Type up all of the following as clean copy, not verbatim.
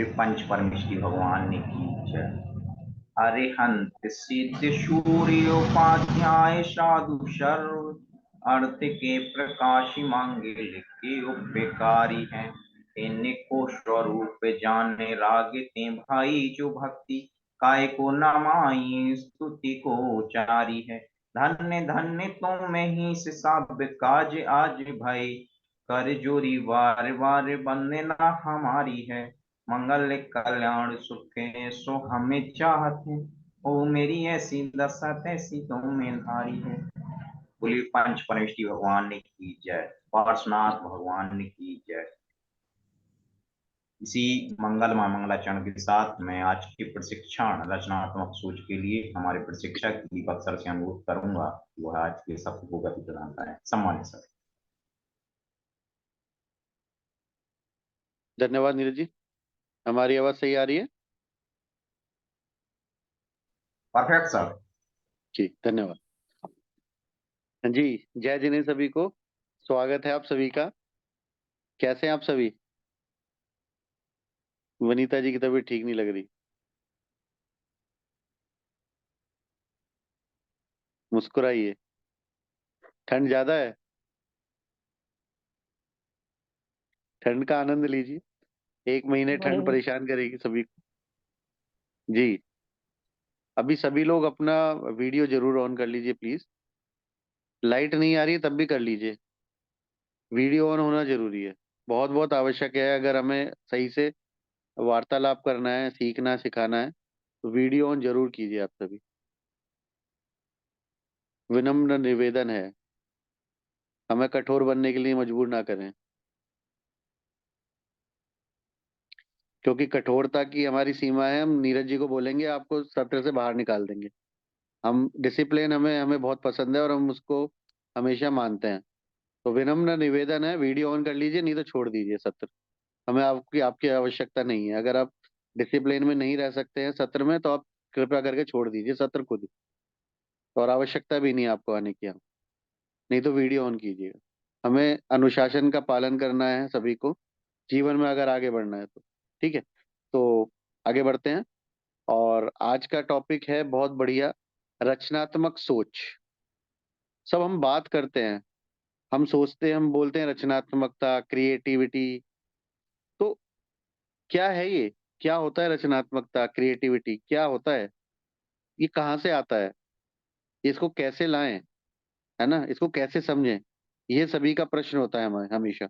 पंच परमेष्टि भगवान ने की जय। अरिहंत सिद्ध सूर्योपाध्याय साधु सर्व अर्थ के प्रकाश मांगे के उपकारी है। इनको स्वरूप जाने रागते भाई जो भक्ति काय को नमाई स्तुति को उचारी है। धन्य धन्य तुम ही से सब काज आज भाई कर जोरी वार वार वंदना हमारी है। मंगल कल्याण सुख सो हमें चाहते ओ मेरी ऐसी दशा तैसी तुम में धारी है। बोलिए पंच परमेष्टि भगवान ने की जय। पार्श्वनाथ भगवान ने की जय। इसी मंगलमय मंगलाचरण के साथ मैं आज के प्रशिक्षण रचनात्मक सोच के लिए हमारे प्रशिक्षक दीपक सर से अनुरोध करूंगा कि वह आज के सत्र को गति प्रदान करें। सम्मानित सर। धन्यवाद नीरज जी। हमारी आवाज सही आ रही है? Perfect sir. जी धन्यवाद। हाँ जी, जय जिने सभी को। स्वागत है आप सभी का। कैसे हैं आप सभी? वनीता जी की तबीयत ठीक नहीं लग रही, मुस्कुराइए। ठंड ज्यादा है, ठंड का आनंद लीजिए। एक महीने ठंड वही। परेशान करेगी सभी को। जी, अभी सभी लोग अपना वीडियो जरूर ऑन कर लीजिए प्लीज। लाइट नहीं आ रही है तब भी कर लीजिए, वीडियो ऑन होना जरूरी है। बहुत बहुत आवश्यक है। अगर हमें सही से वार्तालाप करना है, सीखना सिखाना है, तो वीडियो ऑन जरूर कीजिए आप सभी। विनम्र निवेदन है, हमें कठोर बनने के लिए मजबूर ना करें, क्योंकि कठोरता की हमारी सीमा है। हम नीरज जी को बोलेंगे आपको सत्र से बाहर निकाल देंगे। हम डिसिप्लिन हमें हमें बहुत पसंद है और हम उसको हमेशा मानते हैं। तो विनम्र निवेदन है, वीडियो ऑन कर लीजिए, नहीं तो छोड़ दीजिए सत्र। हमें आपकी आपकी आवश्यकता नहीं है। अगर आप डिसिप्लिन में नहीं रह सकते हैं सत्र में, तो आप कृपया करके छोड़ दीजिए सत्र खुद ही। और आवश्यकता भी नहीं है आपको आने की यहाँ। नहीं तो वीडियो ऑन कीजिएगा। हमें अनुशासन का पालन करना है सभी को, जीवन में अगर आगे बढ़ना है तो। ठीक है, तो आगे बढ़ते हैं। और आज का टॉपिक है बहुत बढ़िया, रचनात्मक सोच। सब हम बात करते हैं, हम सोचते हैं, हम बोलते हैं रचनात्मकता, क्रिएटिविटी। तो क्या है ये? क्या होता है रचनात्मकता, क्रिएटिविटी? क्या होता है ये? कहाँ से आता है? इसको कैसे लाएं? है ना, इसको कैसे समझें? ये सभी का प्रश्न होता है हमें हमेशा।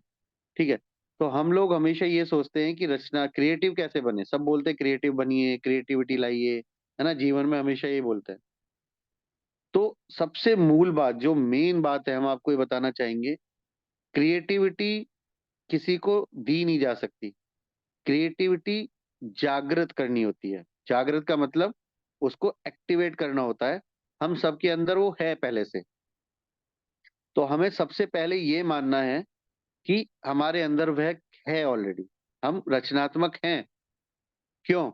ठीक है, तो हम लोग हमेशा ये सोचते हैं कि रचना क्रिएटिव कैसे बने। सब बोलते हैं क्रिएटिव बनिए, क्रिएटिविटी लाइए, है ना, जीवन में हमेशा ये बोलते हैं। तो सबसे मूल बात, जो मेन बात है, हम आपको ये बताना चाहेंगे। क्रिएटिविटी किसी को दी नहीं जा सकती। क्रिएटिविटी जागृत करनी होती है। जागृत का मतलब उसको एक्टिवेट करना होता है। हम सबके अंदर वो है पहले से। तो हमें सबसे पहले ये मानना है कि हमारे अंदर वह है ऑलरेडी। हम रचनात्मक हैं। क्यों?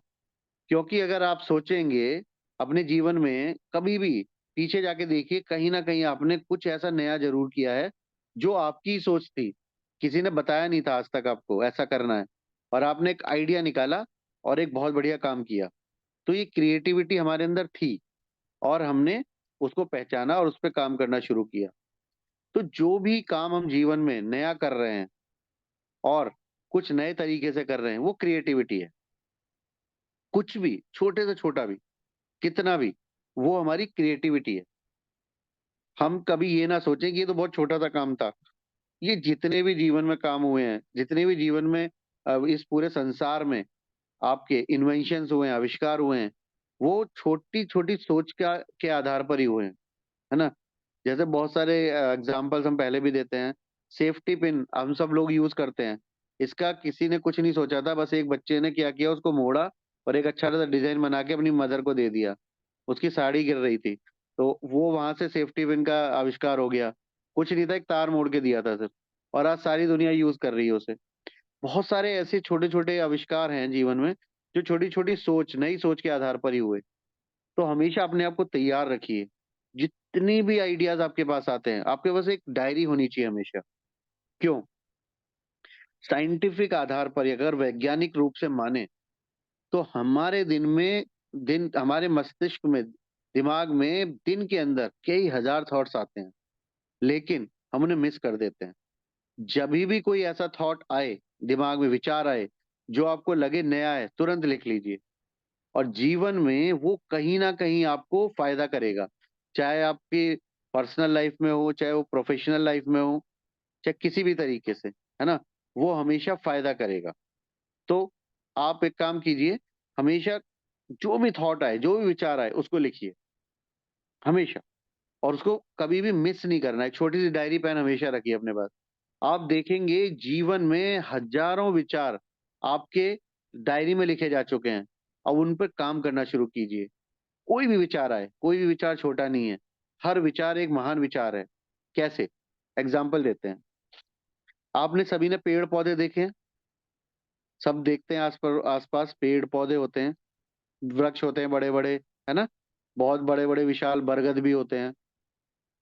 क्योंकि अगर आप सोचेंगे अपने जीवन में कभी भी, पीछे जाके देखिए, कहीं ना कहीं आपने कुछ ऐसा नया जरूर किया है जो आपकी ही सोच थी। किसी ने बताया नहीं था आज तक आपको ऐसा करना है, और आपने एक आइडिया निकाला और एक बहुत बढ़िया काम किया। तो ये क्रिएटिविटी हमारे अंदर थी, और हमने उसको पहचाना और उस पर काम करना शुरू किया। तो जो भी काम हम जीवन में नया कर रहे हैं और कुछ नए तरीके से कर रहे हैं, वो क्रिएटिविटी है। कुछ भी, छोटे से छोटा भी, कितना भी, वो हमारी क्रिएटिविटी है। हम कभी ये ना सोचें कि ये तो बहुत छोटा सा काम था। ये जितने भी जीवन में काम हुए हैं, जितने भी जीवन में इस पूरे संसार में आपके इन्वेंशंस हुए हैं, आविष्कार हुए हैं, वो छोटी छोटी सोच का के आधार पर ही हुए हैं। है ना, जैसे बहुत सारे एग्जाम्पल्स हम पहले भी देते हैं। सेफ्टी पिन हम सब लोग यूज करते हैं। इसका किसी ने कुछ नहीं सोचा था, बस एक बच्चे ने क्या किया, उसको मोड़ा और एक अच्छा सा डिजाइन बना के अपनी मदर को दे दिया। उसकी साड़ी गिर रही थी, तो वो वहां से सेफ्टी पिन का आविष्कार हो गया। कुछ नहीं था, एक तार मोड़ के दिया था सिर्फ, और आज सारी दुनिया यूज कर रही है उसे। बहुत सारे ऐसे छोटे छोटे आविष्कार हैं जीवन में, जो छोटी छोटी सोच, नई सोच के आधार पर ही हुए। तो हमेशा अपने आप को तैयार रखिए। जितनी भी आइडियाज आपके पास आते हैं, आपके पास एक डायरी होनी चाहिए हमेशा। क्यों? साइंटिफिक आधार पर, अगर वैज्ञानिक रूप से माने, तो हमारे हमारे मस्तिष्क में, दिमाग में दिन के अंदर कई हजार थॉट्स आते हैं, लेकिन हम उन्हें मिस कर देते हैं। जब भी कोई ऐसा थॉट आए, दिमाग में विचार आए जो आपको लगे नया है, तुरंत लिख लीजिए। और जीवन में वो कहीं ना कहीं आपको फायदा करेगा, चाहे आपकी पर्सनल लाइफ में हो, चाहे वो प्रोफेशनल लाइफ में हो, चाहे किसी भी तरीके से, है ना, वो हमेशा फायदा करेगा। तो आप एक काम कीजिए, हमेशा जो भी थॉट आए, जो भी विचार आए, उसको लिखिए हमेशा। और उसको कभी भी मिस नहीं करना है। एक छोटी सी डायरी पेन हमेशा रखिए अपने पास। आप देखेंगे जीवन में हजारों विचार आपके डायरी में लिखे जा चुके हैं। अब उन पर काम करना शुरू कीजिए। कोई भी विचार आए, कोई भी विचार छोटा नहीं है। हर विचार एक महान विचार है। कैसे? एग्जाम्पल देते हैं। आपने सभी ने पेड़ पौधे देखे हैं? सब देखते हैं आसपास पेड़ पौधे होते हैं, वृक्ष होते हैं बड़े बड़े, है ना। बहुत बड़े बड़े विशाल बरगद भी होते हैं।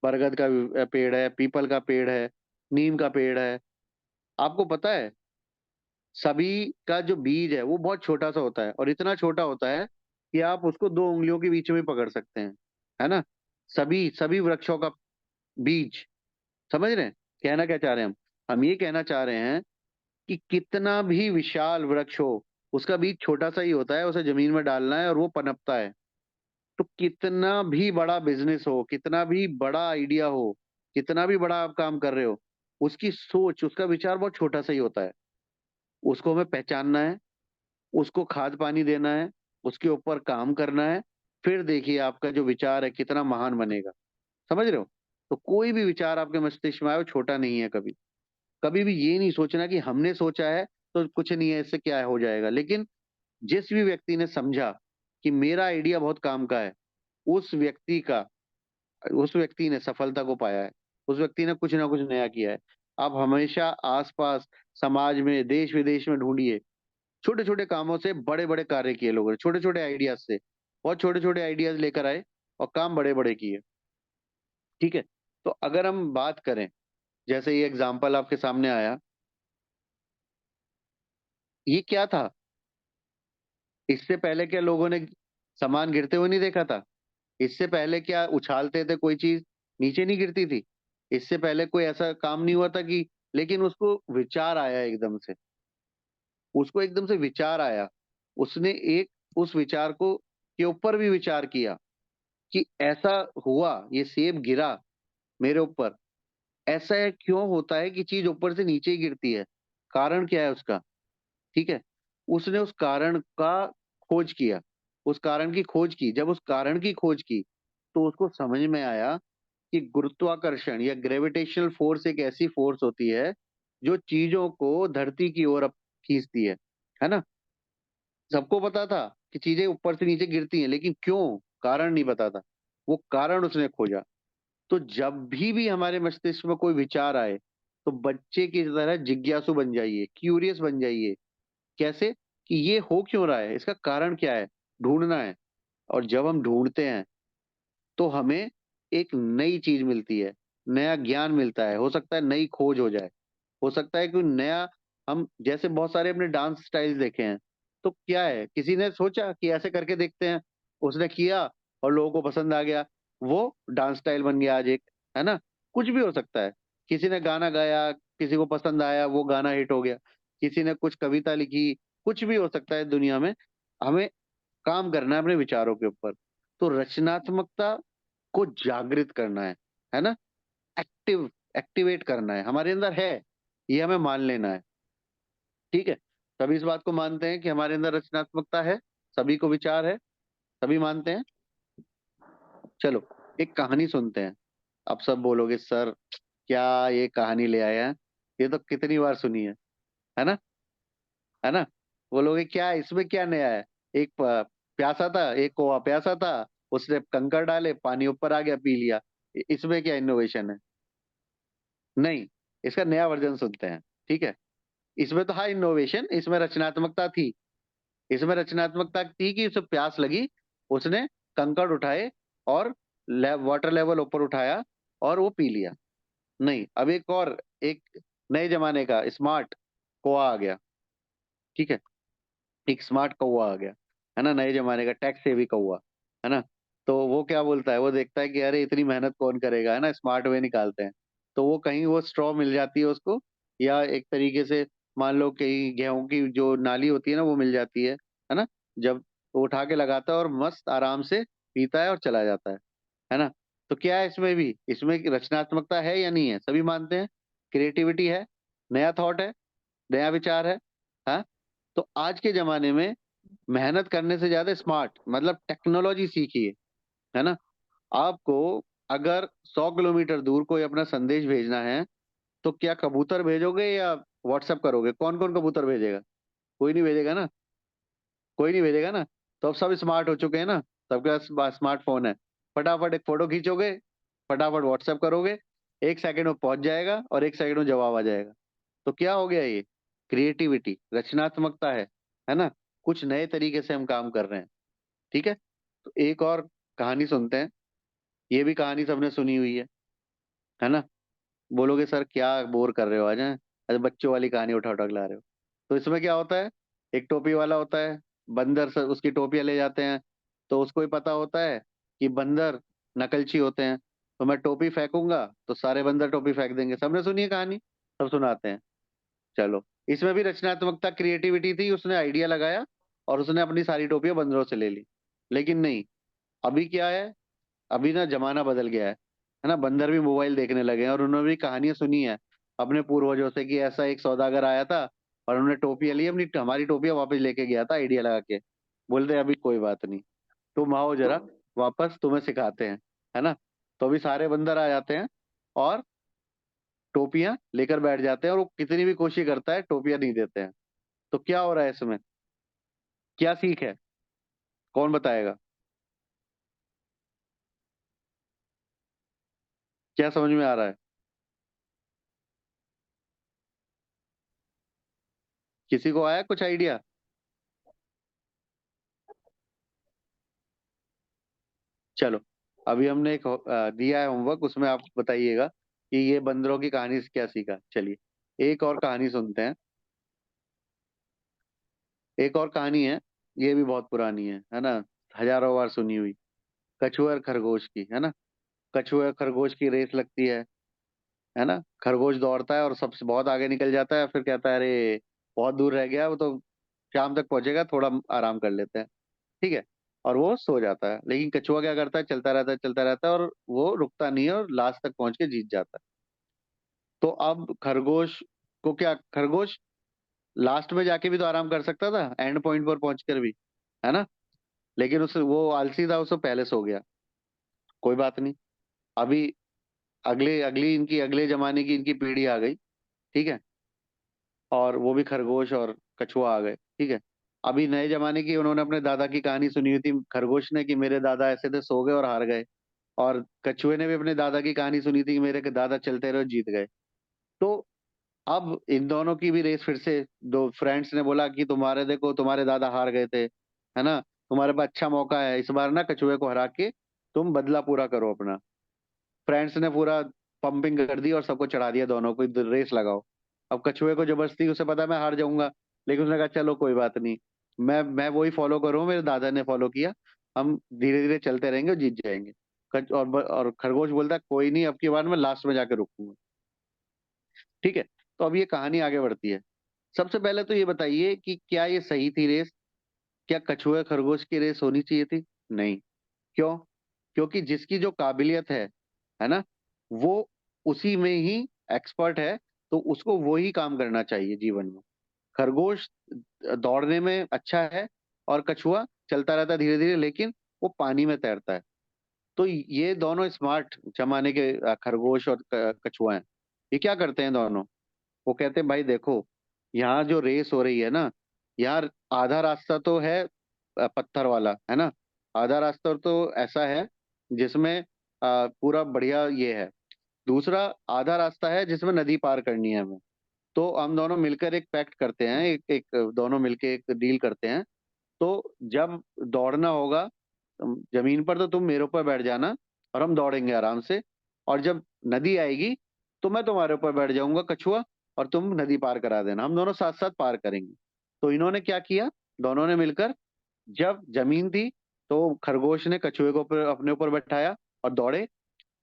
बरगद का पेड़ है, पीपल का पेड़ है, नीम का पेड़ है। आपको पता है, सभी का जो बीज है वो बहुत छोटा सा होता है, और इतना छोटा होता है कि आप उसको 2 उंगलियों के बीच में पकड़ सकते हैं, है ना। सभी सभी वृक्षों का बीज, समझ रहे हैं कहना क्या चाह रहे हैं हम ये कहना चाह रहे हैं कि कितना भी विशाल वृक्ष हो, उसका बीज छोटा सा ही होता है, उसे जमीन में डालना है और वो पनपता है। तो कितना भी बड़ा बिजनेस हो, कितना भी बड़ा आइडिया हो, कितना भी बड़ा आप काम कर रहे हो, उसकी सोच, उसका विचार बहुत छोटा सा ही होता है। उसको हमें पहचानना है, उसको खाद पानी देना है, उसके ऊपर काम करना है। फिर देखिए आपका जो विचार है कितना महान बनेगा। समझ रहे हो? तो कोई भी विचार आपके मस्तिष्क में आए वो छोटा नहीं है। कभी कभी भी ये नहीं सोचना कि हमने सोचा है तो कुछ नहीं है, इससे क्या हो जाएगा। लेकिन जिस भी व्यक्ति ने समझा कि मेरा आइडिया बहुत काम का है, उस व्यक्ति का उस व्यक्ति ने सफलता को पाया है। उस व्यक्ति ने कुछ ना कुछ नया किया है। आप हमेशा आसपास, समाज में, देश विदेश में ढूंढिए, छोटे छोटे कामों से बड़े बड़े कार्य किए लोगों ने, छोटे छोटे आइडियाज से। बहुत छोटे छोटे आइडियाज लेकर आए और काम बड़े बड़े किए। ठीक है। तो अगर हम बात करें, जैसे ये एग्जाम्पल आपके सामने आया, ये क्या था? इससे पहले क्या लोगों ने सामान गिरते हुए नहीं देखा था? इससे पहले क्या उछालते थे कोई चीज, नीचे नहीं गिरती थी? इससे पहले कोई ऐसा काम नहीं हुआ था कि, लेकिन उसको विचार आया एकदम से, उसको एकदम से विचार आया। उसने एक उस विचार को के ऊपर भी विचार किया कि ऐसा हुआ, ये सेब गिरा मेरे ऊपर, ऐसा है क्यों होता है कि चीज ऊपर से नीचे ही गिरती है, कारण क्या है उसका? ठीक है। उसने उस कारण का खोज किया, उस कारण की खोज की। जब उस कारण की खोज की तो उसको समझ में आया कि गुरुत्वाकर्षण या ग्रेविटेशनल फोर्स एक ऐसी फोर्स होती है जो चीजों को धरती की ओर खींचती है ना। सबको पता था कि चीजें ऊपर से नीचे गिरती हैं, लेकिन क्यों, कारण नहीं पता था। वो कारण उसने खोजा। तो जब भी हमारे मस्तिष्क में कोई विचार आए, तो बच्चे की तरह जिज्ञासु बन जाइए, क्यूरियस बन जाइए। कैसे? कि ये हो क्यों रहा है, इसका कारण क्या है, ढूंढना है। और जब हम ढूंढते हैं तो हमें एक नई चीज मिलती है, नया ज्ञान मिलता है। हो सकता है नई खोज हो जाए, हो सकता है कोई नया, हम जैसे बहुत सारे अपने डांस स्टाइल देखे हैं, तो क्या है, किसी ने सोचा कि ऐसे करके देखते हैं, उसने किया और लोगों को पसंद आ गया, वो डांस स्टाइल बन गया आज एक, है ना। कुछ भी हो सकता है। किसी ने गाना गाया, किसी को पसंद आया, वो गाना हिट हो गया। किसी ने कुछ कविता लिखी, कुछ भी हो सकता है दुनिया में। हमें काम करना है अपने विचारों के ऊपर। तो रचनात्मकता को जागृत करना है ना। एक्टिवेट करना है, हमारे अंदर है, ये हमें मान लेना है। ठीक है। सभी इस बात को मानते हैं कि हमारे अंदर रचनात्मकता है, सभी को विचार है, सभी मानते हैं। चलो एक कहानी सुनते हैं। आप सब बोलोगे सर क्या ये कहानी ले आए हैं, ये तो कितनी बार सुनी है ना, है ना। बोलोगे क्या इसमें क्या नया है? एक प्यासा था, एक कौवा प्यासा था, उसने कंकड़ डाले, पानी ऊपर आ गया, पी लिया। इसमें क्या इनोवेशन है? नहीं। इसका नया वर्जन सुनते हैं। ठीक है। इसमें तो हाँ इनोवेशन, इसमें रचनात्मकता थी। इसमें रचनात्मकता थी कि उसे प्यास लगी, उसने कंकड़ उठाए और वाटर लेवल ऊपर उठाया और वो पी लिया। नहीं, अब एक और, एक नए जमाने का स्मार्ट कौवा आ गया। ठीक है। एक स्मार्ट कौवा आ गया। है ना, नए जमाने का टैक्स सेवी कौवा, है ना। तो वो क्या बोलता है, वो देखता है कि अरे इतनी मेहनत कौन करेगा, है ना, स्मार्ट वे निकालते हैं। तो वो कहीं वो स्ट्रॉ मिल जाती है उसको, या एक तरीके से मान लो कहीं गेहूं की जो नाली होती है ना वो मिल जाती है ना। जब वो उठा के लगाता है और मस्त आराम से पीता है और चला जाता है ना। तो क्या है इसमें भी, इसमें रचनात्मकता है या नहीं है, सभी मानते हैं। क्रिएटिविटी है, नया थॉट है, नया विचार है। हाँ। तो आज के जमाने में मेहनत करने से ज्यादा स्मार्ट मतलब टेक्नोलॉजी सीखिए, है ना। आपको अगर 100 किलोमीटर दूर कोई अपना संदेश भेजना है तो क्या कबूतर भेजोगे या व्हाट्सएप करोगे, कौन कौन कबूतर भेजेगा? कोई नहीं भेजेगा ना, कोई नहीं भेजेगा ना। तो अब सब स्मार्ट हो चुके हैं ना, सबके पास स्मार्टफोन है। फटाफट एक फोटो खींचोगे, फटाफट व्हाट्सएप करोगे, 1 सेकंड में पहुंच जाएगा और 1 सेकंड में जवाब आ जाएगा। तो क्या हो गया ये, क्रिएटिविटी, रचनात्मकता है ना। कुछ नए तरीके से हम काम कर रहे हैं। ठीक है। तो एक और कहानी सुनते हैं। ये भी कहानी सबने सुनी हुई है ना। बोलोगे सर क्या बोर कर रहे हो आज, हैं अरे बच्चों वाली कहानी उठा उठा के ला रहे हो। तो इसमें क्या होता है, एक टोपी वाला होता है, बंदर से उसकी टोपियां ले जाते हैं। तो उसको ही पता होता है कि बंदर नकलची होते हैं। तो मैं टोपी फेंकूंगा तो सारे बंदर टोपी फेंक देंगे। सबने सुनी है कहानी, सब सुनाते हैं। चलो, इसमें भी रचनात्मकता क्रिएटिविटी थी, उसने आइडिया लगाया और उसने अपनी सारी टोपियां बंदरों से ले ली। लेकिन नहीं, अभी क्या है, अभी ना जमाना बदल गया है ना। बंदर भी मोबाइल देखने लगे हैं और उन्होंने भी कहानियां सुनी है अपने पूर्वजों से कि ऐसा एक सौदागर आया था और उन्होंने टोपियां ली, अपनी हमारी टोपियां वापस लेके गया था आइडिया लगा के। बोलते अभी कोई बात नहीं, तुम आओ जरा, वापस तुम्हें सिखाते हैं, है ना। तो अभी सारे बंदर आ जाते हैं और टोपियां लेकर बैठ जाते हैं और वो कितनी भी कोशिश करता है टोपियां नहीं देते हैं। तो क्या हो रहा है इसमें, क्या सीख है, कौन बताएगा? क्या समझ में आ रहा है? किसी को आया कुछ आइडिया? चलो, अभी हमने एक दिया है होमवर्क, उसमें आप बताइएगा कि ये बंदरों की कहानी से क्या सीखा। चलिए एक और कहानी सुनते हैं। एक और कहानी है, ये भी बहुत पुरानी है ना, हजारों बार सुनी हुई। कछुआ और खरगोश की, है ना। कछुआ और खरगोश की रेस लगती है ना। खरगोश दौड़ता है और सबसे बहुत आगे निकल जाता है, फिर कहता है अरे बहुत दूर रह गया, वो तो शाम तक पहुंचेगा, थोड़ा आराम कर लेते हैं। ठीक है। और वो सो जाता है, लेकिन कछुआ क्या करता है, चलता रहता है चलता रहता है और वो रुकता नहीं है और लास्ट तक पहुंच के जीत जाता है। तो अब खरगोश को क्या, खरगोश लास्ट में जाके भी तो आराम कर सकता था, एंड पॉइंट पर पहुंचकर भी, है ना। लेकिन उस वो आलसी था, उसको पहले सो गया। कोई बात नहीं, अभी अगले अगली इनकी अगले जमाने की इनकी पीढ़ी आ गई। ठीक है। और वो भी खरगोश और कछुआ आ गए। ठीक है। अभी नए जमाने की उन्होंने अपने दादा की कहानी सुनी हुई थी, खरगोश ने, कि मेरे दादा ऐसे थे, सो गए और हार गए। और कछुए ने भी अपने दादा की कहानी सुनी थी कि मेरे के दादा चलते रहे और जीत गए। तो अब इन दोनों की भी रेस फिर से, दो फ्रेंड्स ने बोला कि तुम्हारे देखो तुम्हारे दादा हार गए थे, है ना, तुम्हारे पास अच्छा मौका है इस बार ना, कछुए को हरा के तुम बदला पूरा करो अपना। फ्रेंड्स ने पूरा पंपिंग कर दी और सबको चढ़ा दिया, दोनों को रेस लगाओ। अब कछुए को जबरदस्ती, उसे पता है मैं हार जाऊंगा, लेकिन उसने कहा चलो कोई बात नहीं, मैं वही फॉलो करूँ मेरे दादा ने फॉलो किया, हम धीरे धीरे चलते रहेंगे और जीत जाएंगे। और खरगोश बोलता है कोई नहीं, अब की बार मैं लास्ट में जाके रुकूंगा। ठीक है। तो अब ये कहानी आगे बढ़ती है। सबसे पहले तो ये बताइए कि क्या ये सही थी रेस, क्या कछुए खरगोश की रेस होनी चाहिए थी? नहीं। क्यों? क्योंकि जिसकी जो काबिलियत है ना, वो उसी में ही एक्सपर्ट है, तो उसको वो ही काम करना चाहिए जीवन में। खरगोश दौड़ने में अच्छा है और कछुआ चलता रहता है धीरे धीरे, लेकिन वो पानी में तैरता है। तो ये दोनों स्मार्ट जमाने के खरगोश और कछुआ हैं। ये क्या करते हैं दोनों, वो कहते हैं भाई देखो, यहाँ जो रेस हो रही है ना, यार आधा रास्ता तो है पत्थर वाला, है ना। आधा रास्ता तो ऐसा है जिसमें पूरा बढ़िया ये है। दूसरा आधा रास्ता है जिसमें नदी पार करनी है हमें। तो हम दोनों मिलकर एक पैक्ट करते हैं, एक एक दोनों मिलके एक डील करते हैं। तो जब दौड़ना होगा जमीन पर, तो तुम मेरे ऊपर बैठ जाना और हम दौड़ेंगे आराम से। और जब नदी आएगी तो मैं तुम्हारे ऊपर बैठ जाऊंगा कछुआ, और तुम नदी पार करा देना, हम दोनों साथ साथ पार करेंगे। तो इन्होंने क्या किया, दोनों ने मिलकर जब जमीन थी तो खरगोश ने कछुए को अपने ऊपर बैठाया और दौड़े,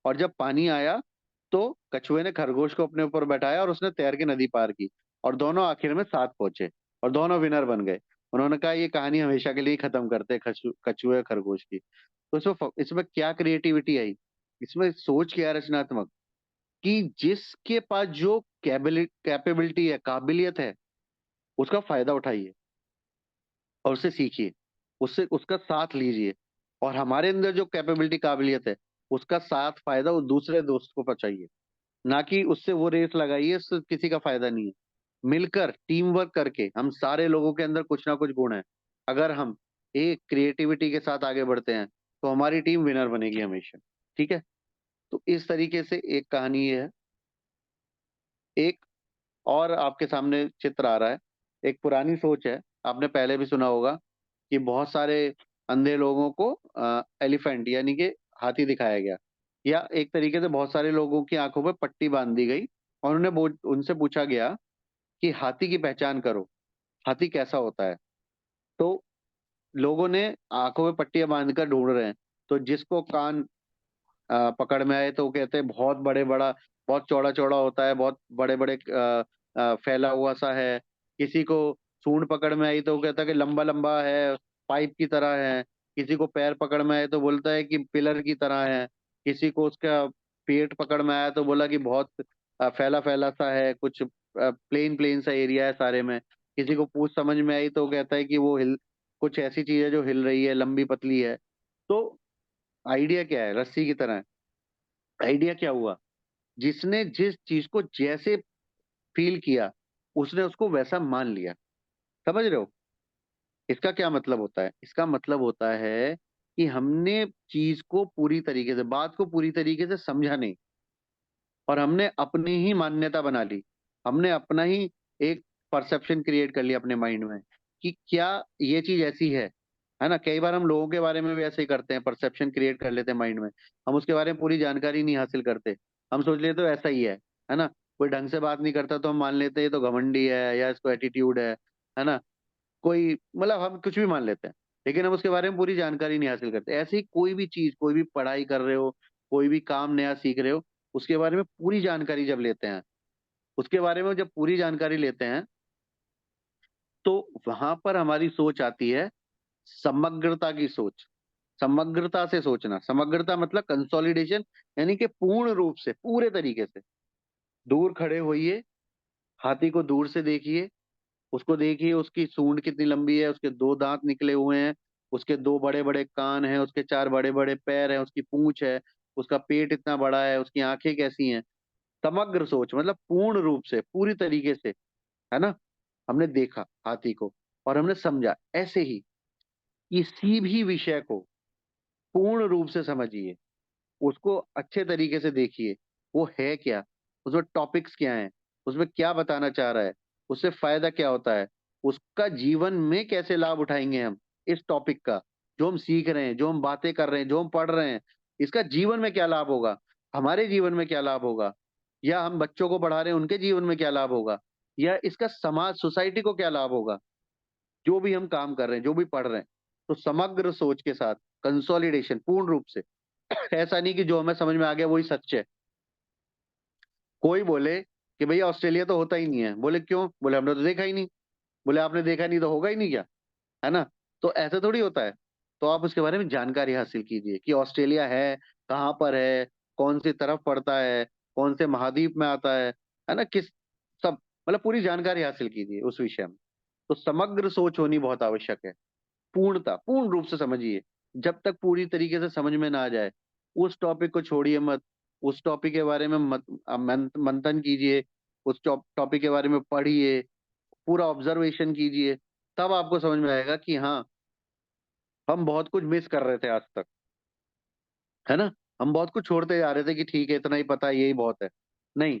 और जब पानी आया तो कछुए ने खरगोश को अपने ऊपर बैठाया और उसने तैर के नदी पार की, और दोनों आखिर में साथ पहुंचे और दोनों विनर बन गए। उन्होंने कहा ये कहानी हमेशा के लिए ही खत्म करते हैं, कछुए और खरगोश की। तो इसमें क्या क्रिएटिविटी आई, इसमें सोच क्या रचनात्मक, कि जिसके पास जो कैपेबिलिटी है, काबिलियत है, उसका फायदा उठाइए और उससे सीखिए, उससे उसका साथ लीजिए, और हमारे अंदर जो कैपेबिलिटी काबिलियत है, उसका साथ फायदा उस दूसरे दोस्त को पहुंचाइए, ना कि उससे वो रेस लगाइए, उससे किसी का फायदा नहीं है। मिलकर टीम वर्क करके, हम सारे लोगों के अंदर कुछ ना कुछ गुण है, अगर हम एक क्रिएटिविटी के साथ आगे बढ़ते हैं तो हमारी टीम विनर बनेगी हमेशा। ठीक है, तो इस तरीके से एक कहानी ये है। एक और आपके सामने चित्र आ रहा है, एक पुरानी सोच है, आपने पहले भी सुना होगा कि बहुत सारे अंधे लोगों को एलिफेंट यानी कि हाथी दिखाया गया, या एक तरीके से बहुत सारे लोगों की आंखों पे पट्टी बांध दी गई, और उनसे पूछा गया कि हाथी की पहचान करो, हाथी कैसा होता है। तो लोगों ने आंखों में पट्टियां बांध कर ढूंढ रहे हैं, तो जिसको कान पकड़ में आए तो वो कहते हैं बहुत बहुत चौड़ा चौड़ा होता है, बहुत बड़े बड़े फैला हुआ सा है। किसी को सूंड पकड़ में आई तो वो कहता है कि लंबा लंबा है, पाइप की तरह है। किसी को पैर पकड़ में आए तो बोलता है कि पिलर की तरह है। किसी को उसका पेट पकड़ में आया तो बोला कि बहुत फैला फैला सा है, कुछ प्लेन प्लेन सा एरिया है सारे में। किसी को पूछ समझ में आई तो वो कहता है कि वो हिल कुछ ऐसी चीज है जो हिल रही है, लंबी पतली है। तो आइडिया क्या है, रस्सी की तरह है। आइडिया क्या हुआ, जिसने जिस चीज को जैसे फील किया, उसने उसको वैसा मान लिया। समझ रहे हो, इसका क्या मतलब होता है, इसका मतलब होता है कि हमने चीज को पूरी तरीके से, बात को पूरी तरीके से समझा नहीं, और हमने अपनी ही मान्यता बना ली। हमने अपना ही एक परसेप्शन क्रिएट कर लिया अपने माइंड में कि क्या ये चीज ऐसी है ना। कई बार हम लोगों के बारे में भी ऐसे ही करते हैं, परसेप्शन क्रिएट कर लेते हैं माइंड में। हम उसके बारे में पूरी जानकारी नहीं हासिल करते, हम सोच लेते तो ऐसा ही है ना। कोई ढंग से बात नहीं करता तो हम मान लेते हैं ये तो घमंडी है, या इसको एटीट्यूड है ना। कोई मतलब हम कुछ भी मान लेते हैं, लेकिन हम उसके बारे में पूरी जानकारी नहीं हासिल करते। ऐसे ही कोई भी चीज, कोई भी पढ़ाई कर रहे हो, कोई भी काम नया सीख रहे हो, उसके बारे में पूरी जानकारी जब लेते हैं, उसके बारे में जब पूरी जानकारी लेते हैं, तो वहां पर हमारी सोच आती है समग्रता की सोच। समग्रता से सोचना, समग्रता मतलब कंसोलिडेशन, यानी कि पूर्ण रूप से, पूरे तरीके से। दूर खड़े होइए, हाथी को दूर से देखिए, उसको देखिए, उसकी सूंड कितनी लंबी है, उसके दो दांत निकले हुए हैं, उसके दो बड़े बड़े कान हैं, उसके चार बड़े बड़े पैर हैं, उसकी पूंछ है, उसका पेट इतना बड़ा है, उसकी आंखें कैसी हैं। समग्र सोच मतलब पूर्ण रूप से, पूरी तरीके से, है ना। हमने देखा हाथी को और हमने समझा। ऐसे ही किसी भी विषय को पूर्ण रूप से समझिए, उसको अच्छे तरीके से देखिए, वो है क्या, उसमें टॉपिक्स क्या हैं, उसमें क्या बताना चाह रहा है, उससे फायदा क्या होता है, उसका जीवन में कैसे लाभ उठाएंगे हम इस टॉपिक का, जो हम सीख रहे हैं, जो हम बातें कर रहे हैं, जो हम पढ़ रहे हैं, इसका जीवन में क्या लाभ होगा, हमारे जीवन में क्या लाभ होगा, या हम बच्चों को पढ़ा रहे हैं उनके जीवन में क्या लाभ होगा, या इसका समाज सोसाइटी को क्या लाभ होगा, जो भी हम काम कर रहे हैं, जो भी पढ़ रहे हैं। तो समग्र सोच के साथ कंसोलिडेशन पूर्ण रूप से। ऐसा नहीं कि जो हमें समझ में आ गया वही सच है। कोई बोले कि भैया ऑस्ट्रेलिया तो होता ही नहीं है, बोले क्यों, बोले हमने तो देखा ही नहीं। बोले आपने देखा नहीं तो होगा ही नहीं क्या, है ना। तो ऐसा थोड़ी होता है। तो आप उसके बारे में जानकारी हासिल कीजिए कि ऑस्ट्रेलिया है, कहाँ पर है, कौन सी तरफ पड़ता है, कौन से महाद्वीप में आता है ना, किस, सब मतलब पूरी जानकारी हासिल कीजिए उस विषय में। तो समग्र सोच होनी बहुत आवश्यक है। पूर्णता, पूर्ण रूप से समझिए। जब तक पूरी तरीके से समझ में ना आ जाए, उस टॉपिक को छोड़िए मत। उस टॉपिक के बारे में मंथन कीजिए, उस टॉपिक के बारे में पढ़िए, पूरा ऑब्जर्वेशन कीजिए। तब आपको समझ में आएगा कि हाँ, हम बहुत कुछ मिस कर रहे थे आज तक, है ना। हम बहुत कुछ छोड़ते जा रहे थे कि ठीक है इतना ही पता है, यही बहुत है। नहीं,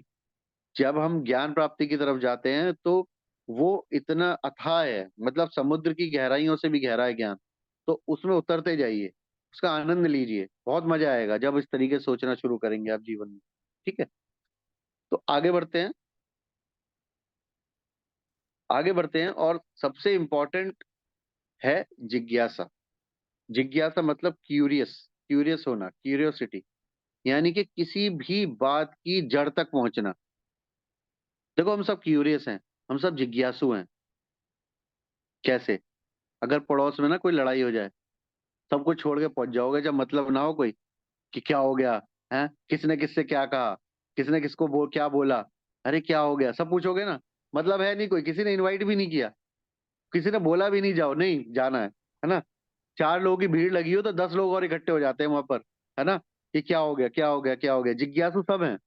जब हम ज्ञान प्राप्ति की तरफ जाते हैं तो वो इतना अथाह है, मतलब समुद्र की गहराइयों से भी गहरा है ज्ञान। तो उसमें उतरते जाइए, उसका आनंद लीजिए, बहुत मजा आएगा जब इस तरीके से सोचना शुरू करेंगे आप जीवन में। ठीक है, तो आगे बढ़ते हैं। आगे बढ़ते हैं और सबसे इम्पोर्टेंट है जिज्ञासा। जिज्ञासा मतलब क्यूरियस, क्यूरियस होना, क्यूरियोसिटी, यानी कि किसी भी बात की जड़ तक पहुंचना। देखो हम सब क्यूरियस हैं, हम सब जिज्ञासु हैं। कैसे? अगर पड़ोस में ना कोई लड़ाई हो जाए, सब कुछ छोड़ के पहुंच जाओगे जब मतलब ना हो कोई, कि क्या हो गया है, किसने किससे क्या कहा, किसने किसको क्या बोला, अरे क्या हो गया, सब पूछोगे ना। मतलब है नहीं कोई, किसी ने इनवाइट भी नहीं किया, किसी ने बोला भी नहीं जाओ, नहीं जाना है ना। चार लोगों की भीड़ लगी हो तो 10 लोग और इकट्ठे हो जाते हैं वहां पर, है ना, कि क्या हो गया, क्या हो गया, क्या हो गया। जिज्ञासु सब हैं,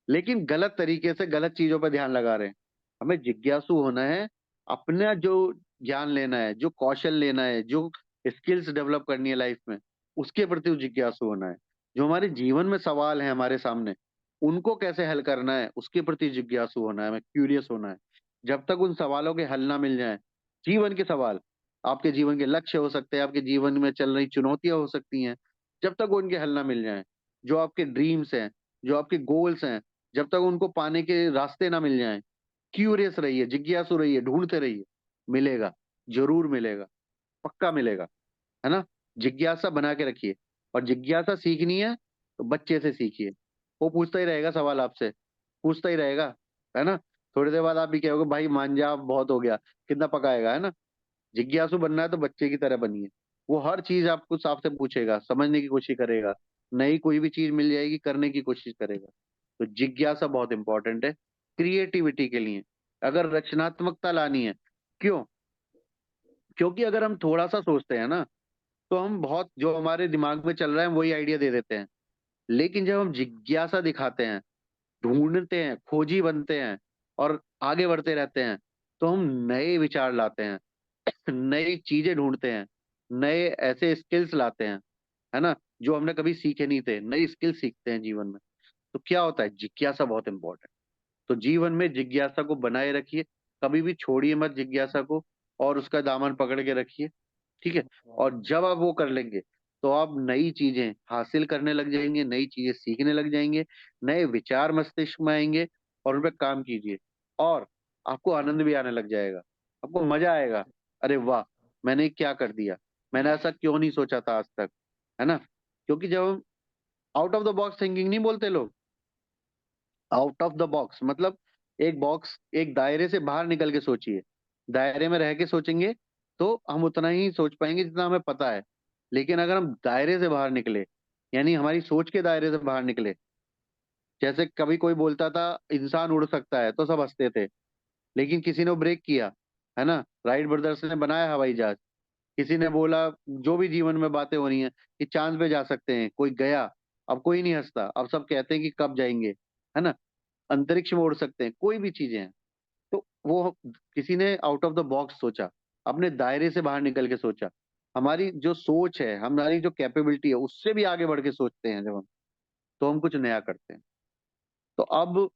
लेकिन गलत तरीके से गलत चीजों पर ध्यान लगा रहे हैं। हमें जिज्ञासु होना है, अपना जो ज्ञान लेना है, जो कौशल लेना है, जो स्किल्स डेवलप करनी है लाइफ में, उसके प्रति जिज्ञासु होना है। जो हमारे जीवन में सवाल है हमारे सामने, उनको कैसे हल करना है, उसके प्रति जिज्ञासु होना है, हमें क्यूरियस होना है। जब तक उन सवालों के हल ना मिल जाए, जीवन के सवाल, आपके जीवन के लक्ष्य हो सकते हैं, आपके जीवन में चल रही चुनौतियां हो सकती हैं, जब तक उनके हल ना मिल जाए, जो आपके ड्रीम्स हैं, जो आपके गोल्स हैं, जब तक उनको पाने के रास्ते ना मिल जाएं, क्यूरियस रहिए, जिज्ञासु रहिए, ढूंढते रहिए। मिलेगा, जरूर मिलेगा, पक्का मिलेगा, है ना। जिज्ञासा बना के रखिए। और जिज्ञासा सीखनी है तो बच्चे से सीखिए। वो पूछता ही रहेगा सवाल आपसे, पूछता ही रहेगा, है ना। थोड़ी देर बाद आप भी कहोगे भाई मान जा, अब बहुत हो गया, कितना पकाएगा, है ना। जिज्ञासु बनना है तो बच्चे की तरह बनिए। वो हर चीज आपको आपसे पूछेगा, समझने की कोशिश करेगा, नई कोई भी चीज मिल जाएगी करने की कोशिश करेगा। तो जिज्ञासा बहुत इंपॉर्टेंट है क्रिएटिविटी के लिए, अगर रचनात्मकता लानी है। क्यों? क्योंकि अगर हम थोड़ा सा सोचते हैं ना, तो हम बहुत जो हमारे दिमाग में चल रहा है वही आइडिया दे देते हैं। लेकिन जब हम जिज्ञासा दिखाते हैं, ढूंढते हैं, खोजी बनते हैं और आगे बढ़ते रहते हैं, तो हम नए विचार लाते हैं, नई चीजें ढूंढते हैं, नए ऐसे स्किल्स लाते हैं, है ना, जो हमने कभी सीखे नहीं थे, नई स्किल सीखते हैं जीवन में। तो क्या होता है, जिज्ञासा बहुत इंपॉर्टेंट। तो जीवन में जिज्ञासा को बनाए रखिए, कभी भी छोड़िए मत जिज्ञासा को, और उसका दामन पकड़ के रखिए। ठीक है। और जब आप वो कर लेंगे, तो आप नई चीजें हासिल करने लग जाएंगे, नई चीजें सीखने लग जाएंगे, नए विचार मस्तिष्क में आएंगे, और उन पर काम कीजिए। और आपको आनंद भी आने लग जाएगा, आपको मजा आएगा। अरे वाह, मैंने क्या कर दिया, मैंने ऐसा क्यों नहीं सोचा था आज तक, है ना। क्योंकि जब हम out of the box thinking नहीं बोलते लोग, आउट ऑफ द बॉक्स मतलब एक बॉक्स, एक दायरे से बाहर निकल के सोचिए। दायरे में रह के सोचेंगे तो हम उतना ही सोच पाएंगे जितना हमें पता है। लेकिन अगर हम दायरे से बाहर निकले, यानी हमारी सोच के दायरे से बाहर निकले, जैसे कभी कोई बोलता था इंसान उड़ सकता है तो सब हंसते थे, लेकिन किसी ने ब्रेक किया, है ना, राइट ब्रदर्स ने बनाया हवाई जहाज। किसी ने बोला, जो भी जीवन में बातें हो रही हैं, कि चांद पे जा सकते हैं, कोई गया, अब कोई नहीं हंसता, अब सब कहते हैं कि कब जाएंगे, है ना। अंतरिक्ष में उड़ सकते हैं, कोई भी चीजें हैं। तो वो किसी ने आउट ऑफ द बॉक्स सोचा, अपने दायरे से बाहर निकल के सोचा। हमारी जो सोच है, हमारी जो कैपेबिलिटी है, उससे भी आगे बढ़ के सोचते हैं जब हम, तो हम कुछ नया करते हैं। तो अब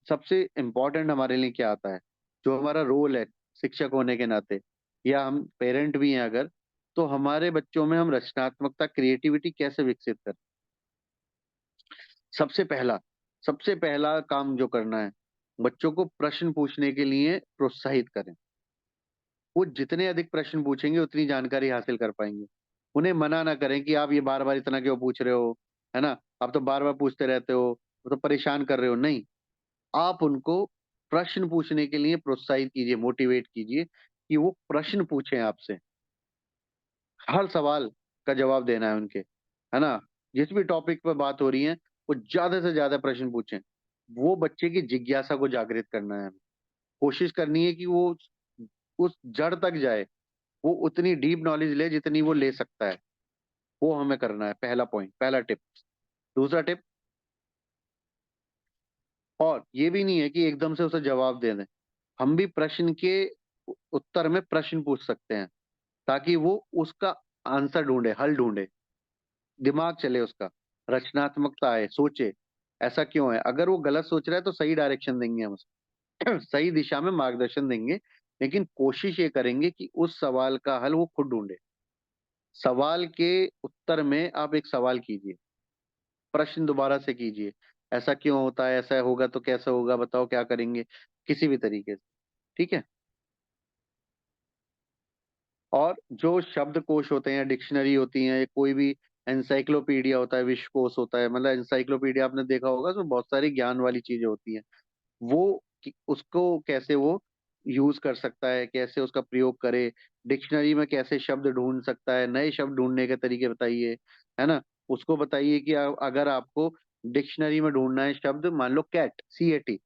सबसे इम्पोर्टेंट हमारे लिए क्या आता है, जो हमारा रोल है शिक्षक होने के नाते, या हम पेरेंट भी हैं अगर, तो हमारे बच्चों में हम रचनात्मकता, क्रिएटिविटी कैसे विकसित करें। सबसे पहला, सबसे पहला काम जो करना है, बच्चों को प्रश्न पूछने के लिए प्रोत्साहित करें। वो जितने अधिक प्रश्न पूछेंगे उतनी जानकारी हासिल कर पाएंगे। उन्हें मना ना करें कि आप ये बार बार इतना क्यों पूछ रहे हो, है ना, आप तो बार बार पूछते रहते हो, वो तो परेशान कर रहे हो। नहीं, आप उनको प्रश्न पूछने के लिए प्रोत्साहित कीजिए, मोटिवेट कीजिए कि वो प्रश्न पूछें आपसे। हर सवाल का जवाब देना है उनके, है ना। जिस भी टॉपिक पर बात हो रही है, वो ज्यादा से ज्यादा प्रश्न पूछें। वो बच्चे की जिज्ञासा को जागृत करना है हमें। कोशिश करनी है कि वो उस जड़ तक जाए, वो उतनी डीप नॉलेज ले जितनी वो ले सकता है। वो हमें करना है, पहला पॉइंट, पहला टिप। दूसरा टिप, और ये भी नहीं है कि एकदम से उसे जवाब दे दें। हम भी प्रश्न के उत्तर में प्रश्न पूछ सकते हैं, ताकि वो उसका आंसर ढूंढे, हल ढूंढे, दिमाग चले उसका, रचनात्मकता आए, सोचे ऐसा क्यों है। अगर वो गलत सोच रहा है तो सही डायरेक्शन देंगे हम उसको, सही दिशा में मार्गदर्शन देंगे। लेकिन कोशिश ये करेंगे कि उस सवाल का हल वो खुद ढूंढे। सवाल के उत्तर में आप एक सवाल कीजिए, प्रश्न दोबारा से कीजिए, ऐसा क्यों होता है, ऐसा होगा तो कैसा होगा, बताओ क्या करेंगे, किसी भी तरीके से। ठीक है। और जो शब्दकोश होते हैं, डिक्शनरी होती है, कोई भी एनसाइक्लोपीडिया होता है, विश्वकोश होता है, मतलब एनसाइक्लोपीडिया आपने देखा होगा, तो बहुत सारी ज्ञान वाली चीजें होती हैं। वो उसको कैसे वो यूज कर सकता है, कैसे उसका प्रयोग करे, डिक्शनरी में कैसे शब्द ढूंढ सकता है, नए शब्द ढूंढने के तरीके बताइए, है ना। उसको बताइए कि अगर आपको डिक्शनरी में ढूंढना है शब्द, मान लो कैट, CAT,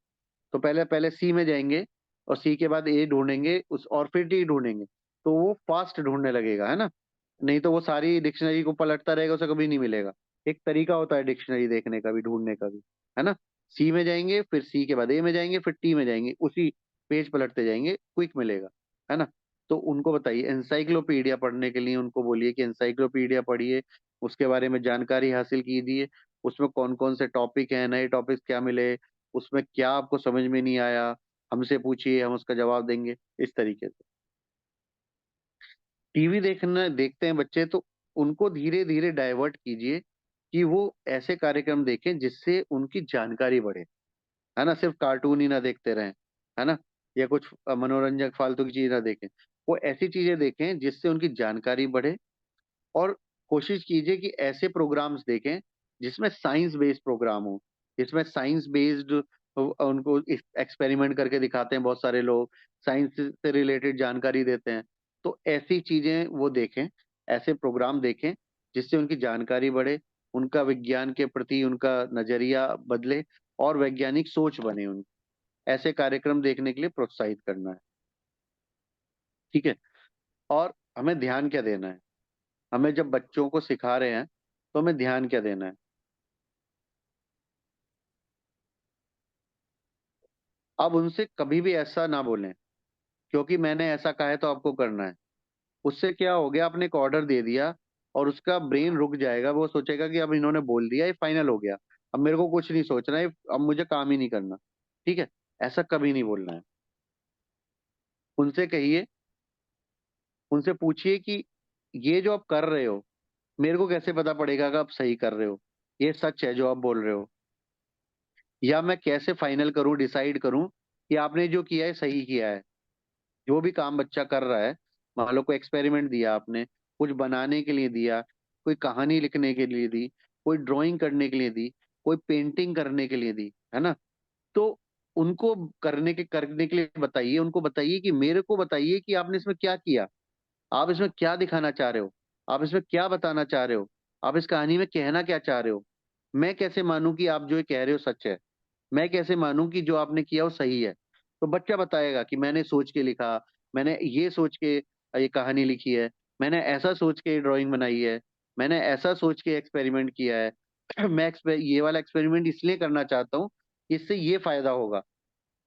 तो पहले पहले सी में जाएंगे और सी के बाद ए ढूंढेंगे उस, और फिर टी ढूंढेंगे, तो वो फास्ट ढूंढने लगेगा, है ना। नहीं तो वो सारी डिक्शनरी को पलटता रहेगा, उसे कभी नहीं मिलेगा। एक तरीका होता है डिक्शनरी देखने का भी, ढूंढने का भी, है ना। सी में जाएंगे, फिर सी के बाद ए में जाएंगे, फिर टी में जाएंगे, उसी पेज पलटते जाएंगे, क्विक मिलेगा, है ना। तो उनको बताइए एनसाइक्लोपीडिया पढ़ने के लिए, उनको बोलिए कि एनसाइक्लोपीडिया पढ़िए, उसके बारे में जानकारी हासिल कीजिए, उसमें कौन कौन से टॉपिक हैं, नए टॉपिक क्या मिले, उसमें क्या आपको समझ में नहीं आया, हमसे पूछिए, हम उसका जवाब देंगे, इस तरीके से। टीवी देखना देखते हैं बच्चे, तो उनको धीरे धीरे डाइवर्ट कीजिए कि वो ऐसे कार्यक्रम देखें जिससे उनकी जानकारी बढ़े, है ना। सिर्फ कार्टून ही ना देखते रहें, है ना, या कुछ मनोरंजक फालतू की चीज ना देखें। वो ऐसी चीजें देखें जिससे उनकी जानकारी बढ़े। और कोशिश कीजिए कि ऐसे प्रोग्राम्स देखें जिसमें साइंस बेस्ड प्रोग्राम हो, जिसमें साइंस बेस्ड उनको एक्सपेरिमेंट करके दिखाते हैं बहुत सारे लोग, साइंस से रिलेटेड जानकारी देते हैं। तो ऐसी चीजें वो देखें, ऐसे प्रोग्राम देखें जिससे उनकी जानकारी बढ़े, उनका विज्ञान के प्रति उनका नजरिया बदले और वैज्ञानिक सोच बने उनकी। ऐसे कार्यक्रम देखने के लिए प्रोत्साहित करना है। ठीक है। और हमें ध्यान क्या देना है, हमें जब बच्चों को सिखा रहे हैं तो हमें ध्यान क्या देना है। अब उनसे कभी भी ऐसा ना बोलें, क्योंकि मैंने ऐसा कहा है तो आपको करना है। उससे क्या हो गया, आपने एक ऑर्डर दे दिया और उसका ब्रेन रुक जाएगा, वो सोचेगा कि अब इन्होंने बोल दिया, ये फाइनल हो गया, अब मेरे को कुछ नहीं सोचना है, अब मुझे काम ही नहीं करना। ठीक है। ऐसा कभी नहीं बोलना है। उनसे कहिए, उनसे पूछिए कि ये जो आप कर रहे हो, मेरे को कैसे पता पड़ेगा कि आप सही कर रहे हो, ये सच है जो आप बोल रहे हो, या मैं कैसे फाइनल करूं, डिसाइड करूं कि आपने जो किया है सही किया है। जो भी काम बच्चा कर रहा है, मान लो कोई एक्सपेरिमेंट दिया आपने, कुछ बनाने के लिए दिया, कोई कहानी लिखने के लिए दी, कोई ड्राइंग करने के लिए दी, कोई पेंटिंग करने के लिए दी, है ना। तो उनको करने के लिए बताइए, उनको बताइए कि मेरे को बताइए कि आपने इसमें क्या किया, आप इसमें क्या दिखाना चाह रहे हो, आप इसमें क्या बताना चाह रहे हो, आप इस कहानी में कहना क्या चाह रहे हो। मैं कैसे मानूं कि आप जो ये कह रहे हो सच है, मैं कैसे मानूं कि जो आपने किया वो सही है। तो बच्चा बताएगा कि मैंने सोच के लिखा, मैंने ये सोच के ये कहानी लिखी है, मैंने ऐसा सोच के ड्राइंग बनाई है, मैंने ऐसा सोच के एक्सपेरिमेंट किया है। ये वाला एक्सपेरिमेंट इसलिए करना चाहता हूँ, इससे ये फायदा होगा।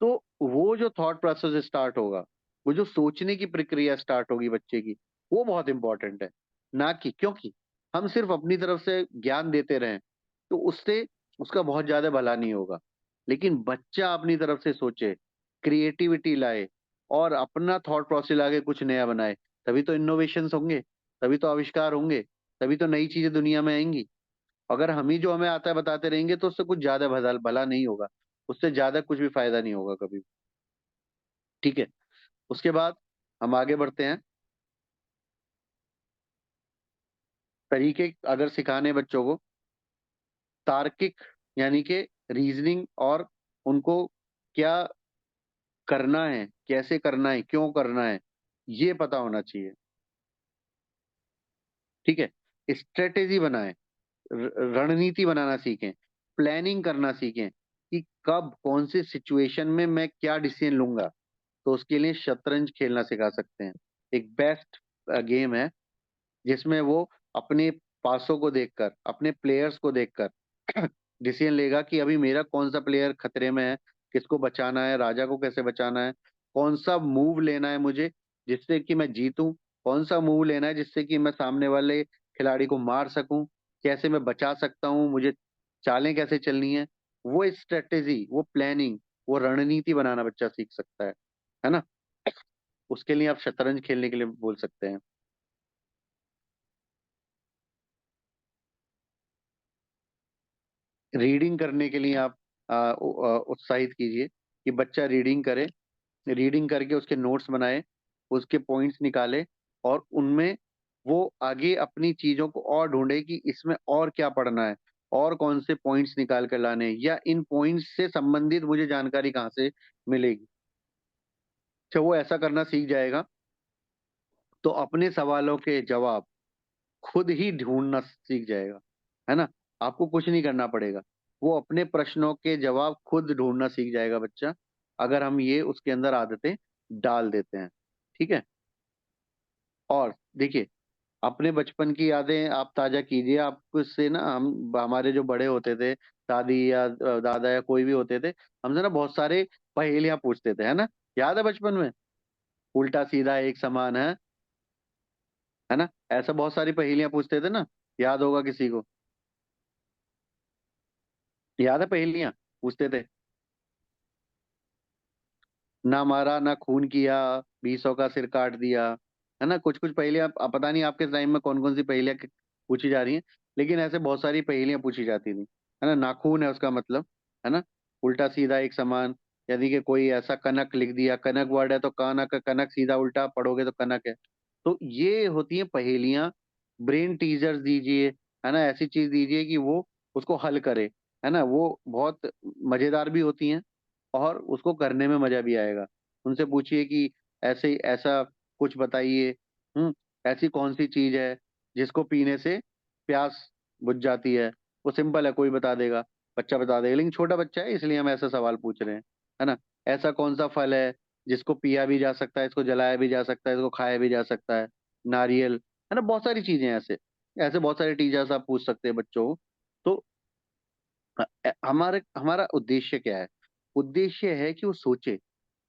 तो वो जो थॉट प्रोसेस स्टार्ट होगा, वो जो सोचने की प्रक्रिया स्टार्ट होगी बच्चे की, वो बहुत इंपॉर्टेंट है। ना कि क्योंकि हम सिर्फ अपनी तरफ से ज्ञान देते रहें, तो उससे उसका बहुत ज्यादा भला नहीं होगा। लेकिन बच्चा अपनी तरफ से सोचे, क्रिएटिविटी लाए और अपना थॉट प्रोसेस लाके कुछ नया बनाए, तभी तो इनोवेशंस होंगे, तभी तो आविष्कार होंगे, तभी तो नई चीजें दुनिया में आएंगी। अगर हम ही जो हमें आता है बताते रहेंगे तो उससे कुछ ज्यादा भला भला नहीं होगा, उससे ज्यादा कुछ भी फायदा नहीं होगा कभी भी। ठीक है। उसके बाद हम आगे बढ़ते हैं। तरीके अगर सिखाने हैं बच्चों को, तार्किक यानी कि रीजनिंग, और उनको क्या करना है, कैसे करना है, क्यों करना है, ये पता होना चाहिए। ठीक है। स्ट्रेटेजी बनाएं, रणनीति बनाना सीखें, प्लानिंग करना सीखें कि कब कौन सी सिचुएशन में मैं क्या डिसीजन लूंगा। तो उसके लिए शतरंज खेलना सिखा सकते हैं। एक बेस्ट गेम है जिसमें वो अपने पासों को देखकर, अपने प्लेयर्स को देखकर डिसीजन लेगा कि अभी मेरा कौन सा प्लेयर खतरे में है, किसको बचाना है, राजा को कैसे बचाना है, कौन सा मूव लेना है मुझे जिससे कि मैं जीतूं, कौन सा मूव लेना है जिससे कि मैं सामने वाले खिलाड़ी को मार सकूं, कैसे मैं बचा सकता हूं, मुझे चालें कैसे चलनी है। वो स्ट्रेटेजी, वो प्लानिंग, वो रणनीति बनाना बच्चा सीख सकता है ना। उसके लिए आप शतरंज खेलने के लिए बोल सकते हैं। रीडिंग करने के लिए आप उत्साहित कीजिए कि बच्चा रीडिंग करे, रीडिंग करके उसके नोट्स बनाए, उसके पॉइंट्स निकाले, और उनमें वो आगे अपनी चीजों को और ढूंढे कि इसमें और क्या पढ़ना है, और कौन से पॉइंट्स निकाल कर लाने हैं, या इन पॉइंट्स से संबंधित मुझे जानकारी कहाँ से मिलेगी। जब वो ऐसा करना सीख जाएगा तो अपने सवालों के जवाब खुद ही ढूंढना सीख जाएगा, है ना। आपको कुछ नहीं करना पड़ेगा, वो अपने प्रश्नों के जवाब खुद ढूंढना सीख जाएगा बच्चा, अगर हम ये उसके अंदर आदतें डाल देते हैं। ठीक है। और देखिए, अपने बचपन की यादें आप ताजा कीजिए। आपको से ना, हम हमारे जो बड़े होते थे, दादी या दादा या कोई भी होते थे, हमसे ना बहुत सारे पहेलियां पूछते थे, है ना। याद है बचपन में, उल्टा सीधा एक समान है ना, ऐसा बहुत सारी पहेलियां पूछते थे ना। याद होगा किसी को, याद है पहेलियां पूछते थे। ना मारा ना खून किया, 20 का सिर काट दिया, है ना। कुछ कुछ पहेलियां, आप पता नहीं आपके टाइम में कौन कौन सी पहेलियां पूछी जा रही हैं, लेकिन ऐसे बहुत सारी पहेलियां पूछी जाती थी, है ना। नाखून है उसका मतलब, है ना। उल्टा सीधा एक समान, यदि कि कोई ऐसा कनक लिख दिया, कनक वर्ड है तो कनक, कनक सीधा उल्टा पढ़ोगे तो कनक है। तो ये होती है पहेलियां। ब्रेन टीजर्स दीजिए, है ना, ऐसी चीज दीजिए कि वो उसको हल करे, है ना। वो बहुत मजेदार भी होती हैं और उसको करने में मजा भी आएगा। उनसे पूछिए कि ऐसे ऐसा कुछ बताइए, ऐसी कौन सी चीज है जिसको पीने से प्यास बुझ जाती है। वो सिंपल है, कोई बता देगा, बच्चा बता देगा, लेकिन छोटा बच्चा है इसलिए हम ऐसा सवाल पूछ रहे हैं, है ना। ऐसा कौन सा फल है जिसको पिया भी जा सकता है, इसको जलाया भी जा सकता है, इसको खाया भी जा सकता है। नारियल, है ना। बहुत सारी चीजें हैं ऐसे, ऐसे बहुत सारे टीचर्स आप पूछ सकते हैं बच्चों को। तो हमारे हमारा उद्देश्य क्या है? उद्देश्य है कि वो सोचे,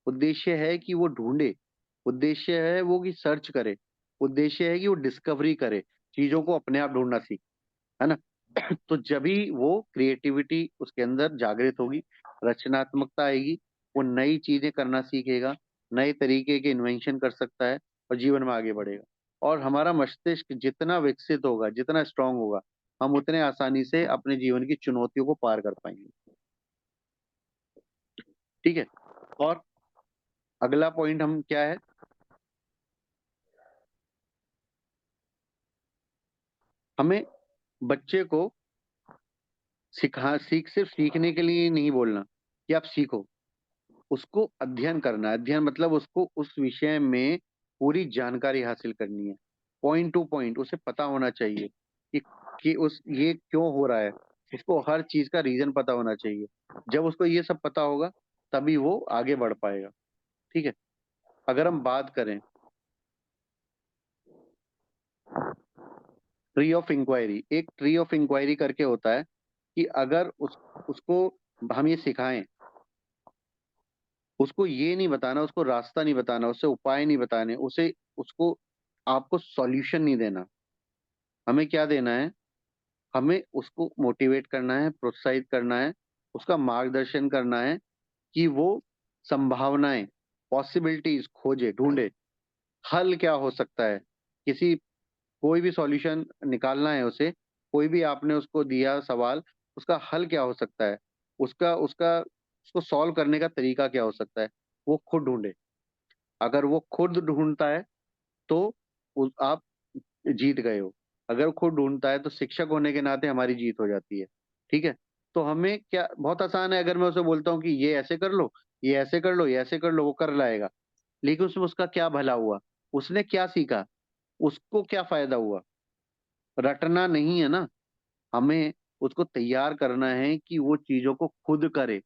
उद्देश्य है कि वो ढूंढे, उद्देश्य है वो कि सर्च करे, उद्देश्य है कि वो डिस्कवरी करे, चीजों को अपने आप ढूंढना सीखे, है ना। तो जब ही वो क्रिएटिविटी उसके अंदर जागृत होगी, रचनात्मकता आएगी, वो नई चीजें करना सीखेगा, नए तरीके के इन्वेंशन कर सकता है और जीवन में आगे बढ़ेगा। और हमारा मस्तिष्क जितना विकसित होगा, जितना स्ट्रांग होगा, हम उतने आसानी से अपने जीवन की चुनौतियों को पार कर पाएंगे। ठीक है। और अगला पॉइंट हम क्या है, हमें बच्चे को सिर्फ सीखने के लिए नहीं बोलना कि आप सीखो, उसको अध्ययन करना है। अध्ययन मतलब उसको उस विषय में पूरी जानकारी हासिल करनी है, पॉइंट टू पॉइंट उसे पता होना चाहिए कि उस ये क्यों हो रहा है, उसको हर चीज का रीजन पता होना चाहिए। जब उसको ये सब पता होगा तभी वो आगे बढ़ पाएगा। ठीक है। अगर हम बात करें ट्री ऑफ इंक्वायरी, एक ट्री ऑफ इंक्वायरी करके होता है कि अगर उसको हम ये सिखाएं, उसको ये नहीं बताना, उसको रास्ता नहीं बताना, उसे उपाय नहीं बताने, उसे उसको आपको सॉल्यूशन नहीं देना। हमें क्या देना है? हमें उसको मोटिवेट करना है, प्रोत्साहित करना है, उसका मार्गदर्शन करना है कि वो संभावनाएं, पॉसिबिलिटीज खोजे, ढूंढे, हल क्या हो सकता है। किसी कोई भी सॉल्यूशन निकालना है उसे, कोई भी आपने उसको दिया सवाल, उसका हल क्या हो सकता है, उसका उसका उसको सॉल्व करने का तरीका क्या हो सकता है, वो खुद ढूंढे। अगर वो खुद ढूंढता है तो आप जीत गए हो। अगर वो खुद ढूंढता है तो शिक्षक होने के नाते हमारी जीत हो जाती है। ठीक है। तो हमें क्या, बहुत आसान है, अगर मैं उसे बोलता हूँ कि ये ऐसे कर लो, ये ऐसे कर लो, ये ऐसे कर लो, वो कर लाएगा। लेकिन उसमें उसका क्या भला हुआ, उसने क्या सीखा, उसको क्या फायदा हुआ? रटना नहीं है ना। हमें उसको तैयार करना है कि वो चीजों को खुद करे,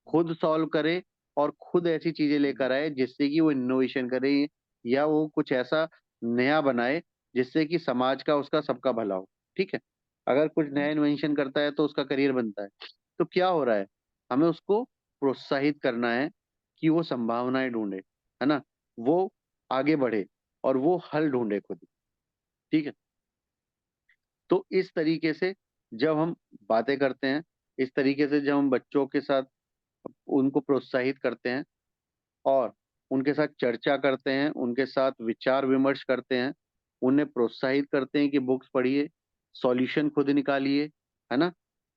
खुद सॉल्व करे, और खुद ऐसी चीजें लेकर आए जिससे कि वो इनोवेशन करे, या वो कुछ ऐसा नया बनाए जिससे कि समाज का, उसका, सबका भला हो। ठीक है। अगर कुछ नया इन्वेंशन करता है तो उसका करियर बनता है। तो क्या हो रहा है, हमें उसको प्रोत्साहित करना है कि वो संभावनाएं ढूंढे, है ना, वो आगे बढ़े और वो हल ढूंढे खुद। ठीक है। तो इस तरीके से जब हम बातें करते हैं, इस तरीके से जब हम बच्चों के साथ उनको प्रोत्साहित करते हैं और उनके साथ चर्चा करते हैं, उनके साथ विचार विमर्श करते हैं, उन्हें प्रोत्साहित करते हैं कि बुक्स पढ़िए, सॉल्यूशन खुद निकालिए, है ना।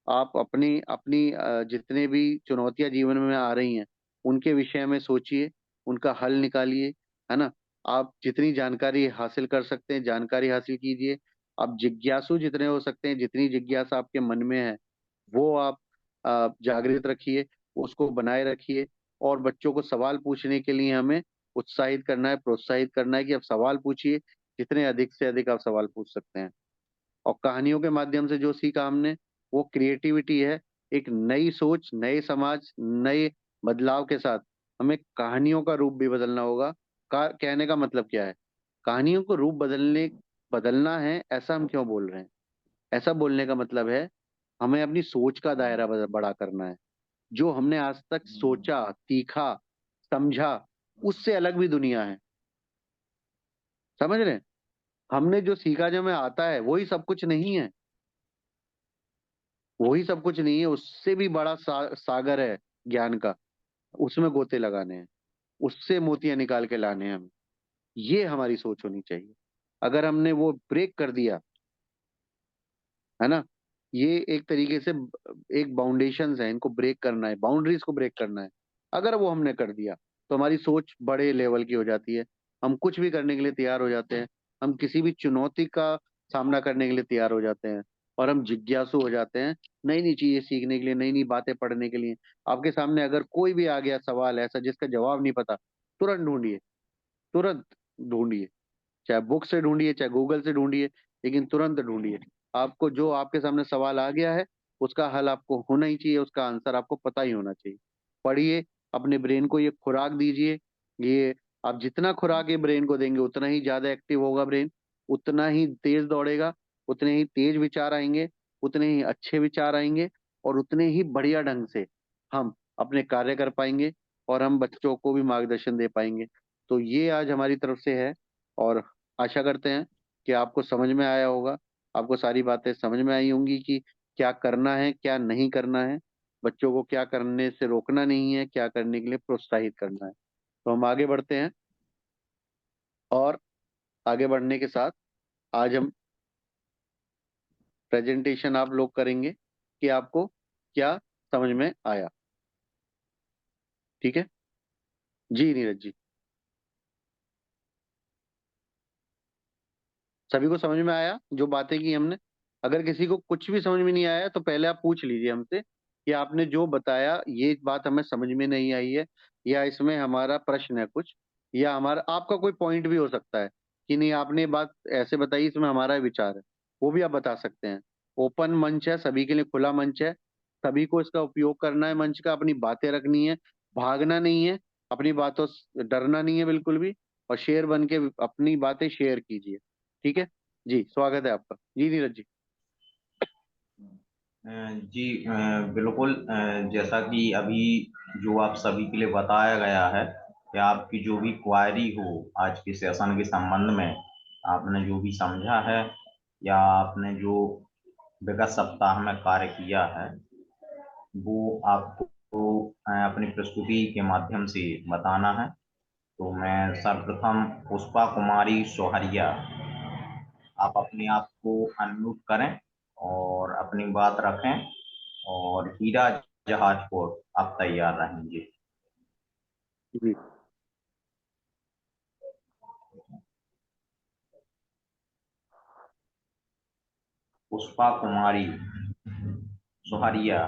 आप अपनी अपनी जितने भी चुनौतियां जीवन में आ रही हैं उनके विषय में सोचिए, उनका हल निकालिए, है ना। आप जितनी जानकारी हासिल कर सकते हैं जानकारी हासिल कीजिए। आप जिज्ञासु जितने हो सकते हैं, जितनी जिज्ञासा आपके मन में है वो आप जागृत रखिए, उसको बनाए रखिए। और बच्चों को सवाल पूछने के लिए हमें उत्साहित करना है, प्रोत्साहित करना है कि आप सवाल पूछिए, जितने अधिक से अधिक आप सवाल पूछ सकते हैं। और कहानियों के माध्यम से जो सीखा हमने वो क्रिएटिविटी है। एक नई सोच, नए समाज, नए बदलाव के साथ हमें कहानियों का रूप भी बदलना होगा। कहने का मतलब क्या है? कहानियों को रूप बदलना है, ऐसा हम क्यों बोल रहे हैं? ऐसा बोलने का मतलब है हमें अपनी सोच का दायरा बड़ा करना है। जो हमने आज तक सोचा, सीखा, समझा, उससे अलग भी दुनिया है। समझ रहे हैं? हमने जो सीखा, जो हमें आता है, वही सब कुछ नहीं है। वही सब कुछ नहीं है, उससे भी बड़ा सागर है ज्ञान का। उसमें गोते लगाने हैं, उससे मोतियां निकाल के लाने हैं हमें। ये हमारी सोच होनी चाहिए। अगर हमने वो ब्रेक कर दिया, है ना, ये एक तरीके से एक बाउंडेशन है, इनको ब्रेक करना है, बाउंड्रीज को ब्रेक करना है। अगर वो हमने कर दिया तो हमारी सोच बड़े लेवल की हो जाती है। हम कुछ भी करने के लिए तैयार हो जाते हैं। हम किसी भी चुनौती का सामना करने के लिए तैयार हो जाते हैं। और हम जिज्ञासु हो जाते हैं नई नई चीजें सीखने के लिए, नई नई बातें पढ़ने के लिए। आपके सामने अगर कोई भी आ गया सवाल ऐसा जिसका जवाब नहीं पता, तुरंत ढूंढिए, तुरंत ढूंढिए। चाहे बुक से ढूंढिए, चाहे गूगल से ढूंढिए, लेकिन तुरंत ढूंढिए। आपको जो आपके सामने सवाल आ गया है उसका हल आपको होना ही चाहिए, उसका आंसर आपको पता ही होना चाहिए। पढ़िए, अपने ब्रेन को ये खुराक दीजिए। ये आप जितना खुराक ये ब्रेन को देंगे उतना ही ज्यादा एक्टिव होगा ब्रेन, उतना ही तेज दौड़ेगा, उतने ही तेज विचार आएंगे, उतने ही अच्छे विचार आएंगे, और उतने ही बढ़िया ढंग से हम अपने कार्य कर पाएंगे और हम बच्चों को भी मार्गदर्शन दे पाएंगे। तो ये आज हमारी तरफ से है। और आशा करते हैं कि आपको समझ में आया होगा, आपको सारी बातें समझ में आई होंगी कि क्या करना है, क्या नहीं करना है, बच्चों को क्या करने से रोकना नहीं है, क्या करने के लिए प्रोत्साहित करना है। तो हम आगे बढ़ते हैं। और आगे बढ़ने के साथ आज हम प्रेजेंटेशन आप लोग करेंगे कि आपको क्या समझ में आया। ठीक है जी नीरज जी? सभी को समझ में आया जो बातें की हमने? अगर किसी को कुछ भी समझ में नहीं आया तो पहले आप पूछ लीजिए हमसे कि आपने जो बताया ये बात हमें समझ में नहीं आई है, या इसमें हमारा प्रश्न है कुछ, या हमारा आपका कोई पॉइंट भी हो सकता है कि नहीं आपने ये बात ऐसे बताई, इसमें हमारा विचार है, वो भी आप बता सकते हैं। ओपन मंच है, सभी के लिए खुला मंच है। सभी को इसका उपयोग करना है, मंच का, अपनी बातें रखनी है, भागना नहीं है, अपनी बातों से डरना नहीं है बिल्कुल भी। और शेर बन के अपनी बातें शेयर कीजिए। ठीक है जी? स्वागत है आपका जी नीरज जी। जी बिल्कुल, जैसा कि अभी जो आप सभी के लिए बताया गया है कि आपकी जो भी क्वायरी हो आज के सेशन के संबंध में, आपने जो भी समझा है या आपने जो विगत सप्ताह में कार्य किया है वो आपको अपनी प्रस्तुति के माध्यम से बताना है। तो मैं सर्वप्रथम पुष्पा कुमारी सोहरिया, आप अपने आप को अनम्यूट करें और अपनी बात रखें, और हीरा जहाजपुर आप तैयार रहेंगे। जी पुष्पा कुमारी सोहरिया,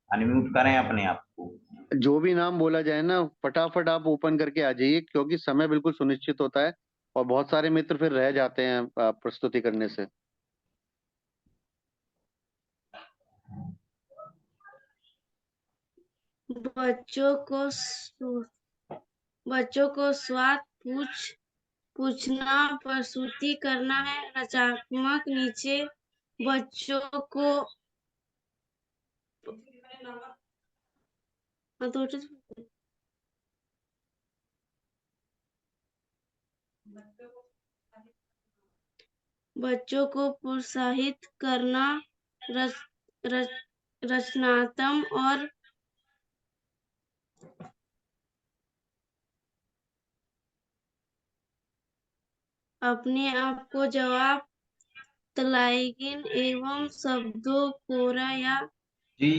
अनम्यूट करें अपने आप को। जो भी नाम बोला जाए ना फटाफट आप ओपन करके आ जाइए, क्योंकि समय बिल्कुल सुनिश्चित होता है और बहुत सारे मित्र फिर रह जाते हैं प्रस्तुति करने से। बच्चों को स्वाद पूछना, प्रस्तुति करना है रचनात्मक। नीचे बच्चों को बच्चों को प्रोत्साहित करना, रच, रच, रचनात्मक और अपने आप को जवाब तलाएगी एवं शब्दों कोरा या जी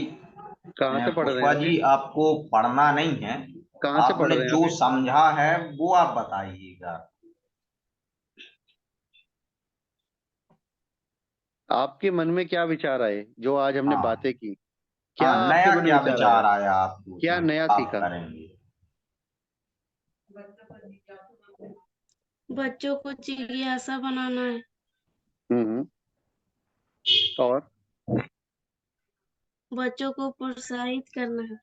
कहाँ से पढ़ रहे हैं पुष्पा आप ये? जी, आपको पढ़ना नहीं है, कहाँ से पढ़ आपने रहे हैं जो अभी? समझा है वो आप बताइएगा। आपके मन में क्या विचार आए जो आज हमने हाँ बातें की? क्या हाँ, आपके नया मन में क्या विचार आया? विचार आया आपको क्या जो नया आप सीखा? करेंगे? बच्चों को जिज्ञासा बनाना है। हम्म। और? बच्चों को प्रोत्साहित करना है।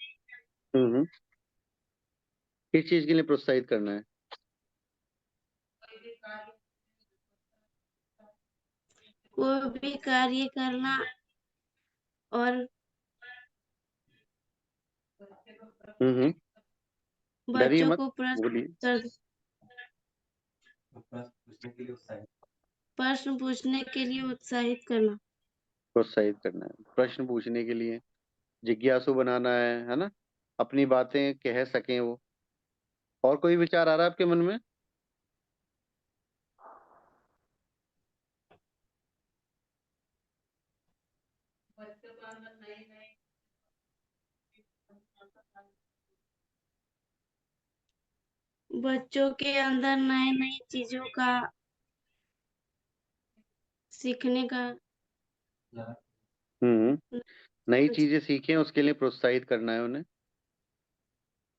हम्म। किस चीज के लिए प्रोत्साहित करना है? कोई भी कार्य करना और हम्म। डरिए बच्चों मत, को बोलिए। प्रश्न पूछने के लिए उत्साहित करना। प्रोत्साहित करना है, प्रश्न पूछने के लिए, जिज्ञासु बनाना है ना? अपनी बातें कह सकें वो। और कोई विचार आ रहा है आपके मन में? बच्चों के अंदर नई नई चीजों का सीखने का हम्म। नई चीजें सीखें उसके लिए प्रोत्साहित करना है उन्हें।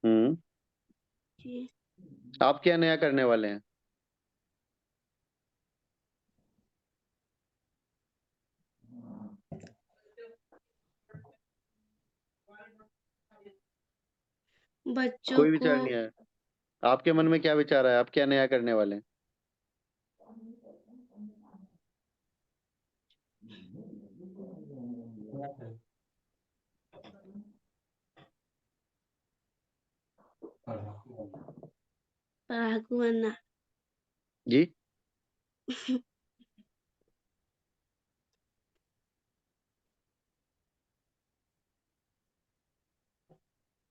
हम्म। जी। आप क्या नया करने वाले हैं? बच्चों कोई को विचार नहीं आया? आपके मन में क्या विचार है, आप क्या नया करने वाले हैं? पढ़ाकू बनना। जी।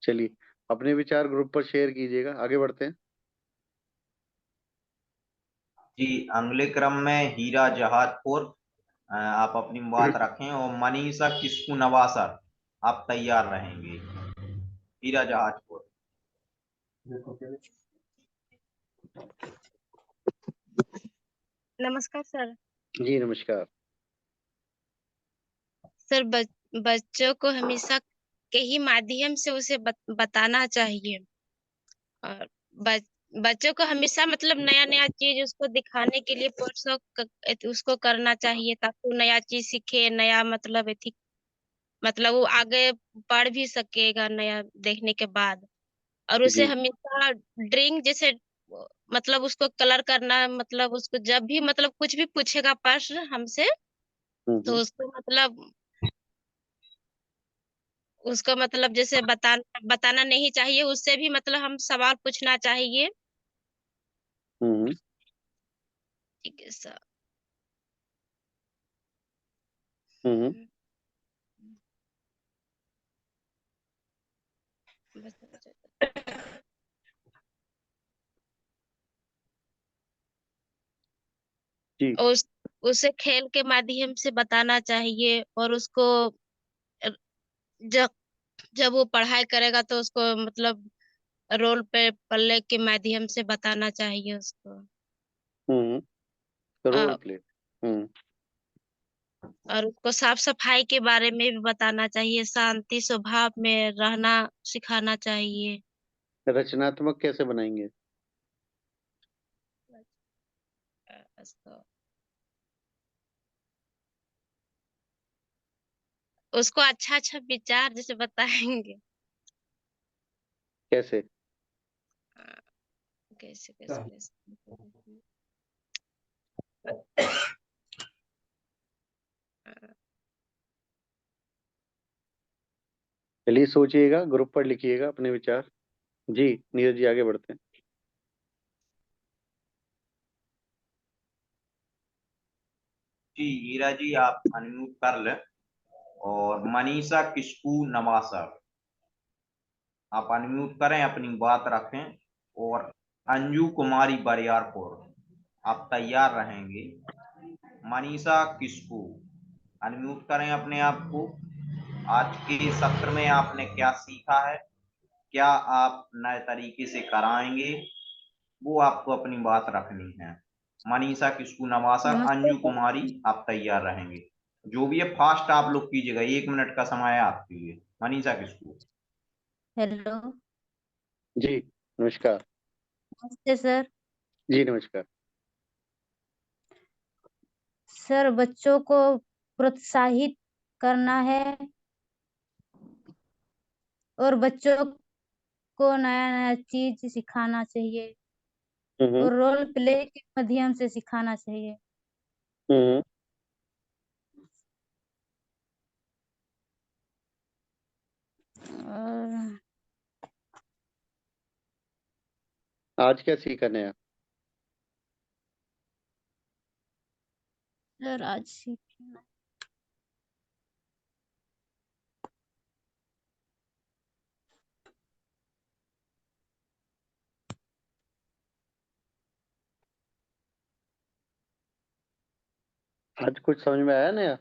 चलिए, अपने विचार ग्रुप पर शेयर कीजिएगा, आगे बढ़ते हैं। जी, अगले क्रम में हीरा जहाजपुर, आप अपनी बात रखें, और मनीषा किस्कू नवासर, आप तैयार रहेंगे। हीरा जहाजपुर। नमस्कार सर। जी नमस्कार। सर बच्चों को हमेशा के ही माध्यम से उसे बताना चाहिए, और बच्चों को हमेशा मतलब नया नया चीज उसको दिखाने के लिए उसको करना चाहिए, ताकि वो नया चीज सीखे, नया मतलब एथिक मतलब वो आगे पढ़ भी सकेगा नया देखने के बाद। और उसे जी। हमेशा ड्राइंग जैसे मतलब उसको कलर करना, मतलब उसको जब भी मतलब कुछ भी पूछेगा प्रश्न हमसे, तो हम्म। उसको मतलब जैसे बताना नहीं चाहिए, उससे भी मतलब हम सवाल पूछना चाहिए। हम्म। ठीक है सर। हम्म। जी। और उसे खेल के माध्यम से बताना चाहिए, और उसको जब जब वो पढ़ाई करेगा तो उसको मतलब रोल पे प्ले के माध्यम से बताना चाहिए उसको। हम्म। रोल अ, प्ले। हम्म। और उसको साफ सफाई के बारे में भी बताना चाहिए, शांति स्वभाव में रहना सिखाना चाहिए। रचनात्मक कैसे बनाएंगे? उसको उसको अच्छा अच्छा विचार जैसे बताएंगे। कैसे? अ, कैसे कैसे कैसे चलिए सोचिएगा, ग्रुप पर लिखिएगा अपने विचार। जी नीरज जी, आगे बढ़ते हैं। जी हीरा जी, आप अनम्यूट कर लें। और मनीषा किस्कू नवासर, आप अनम्यूट करें, अपनी बात रखें। और अंजू कुमारी बरियारपुर, आप तैयार रहेंगे। मनीषा किस्कू, अनम्यूट करें अपने आप को। आज के सत्र में आपने क्या सीखा है, क्या आप नए तरीके से कराएंगे, वो आपको अपनी बात रखनी है। मनीषा किस्कू नवासर, नमस्ते अंजू सर। कुमारी, आप तैयार रहेंगे। जो भी है फास्ट आप लोग कीजिएगा, 1 मिनट का समय है आपके लिए। मनीषा किस्कू। हेलो। जी नमस्कार। नमस्ते सर। जी नमस्कार। सर बच्चों को प्रोत्साहित करना है और बच्चों को नया नया चीज सिखाना चाहिए हम्म और रोल प्ले के माध्यम से सिखाना चाहिए। हम्म। और आज क्या सीखा नया? सर आज सीखना आज कुछ समझ में आया नया?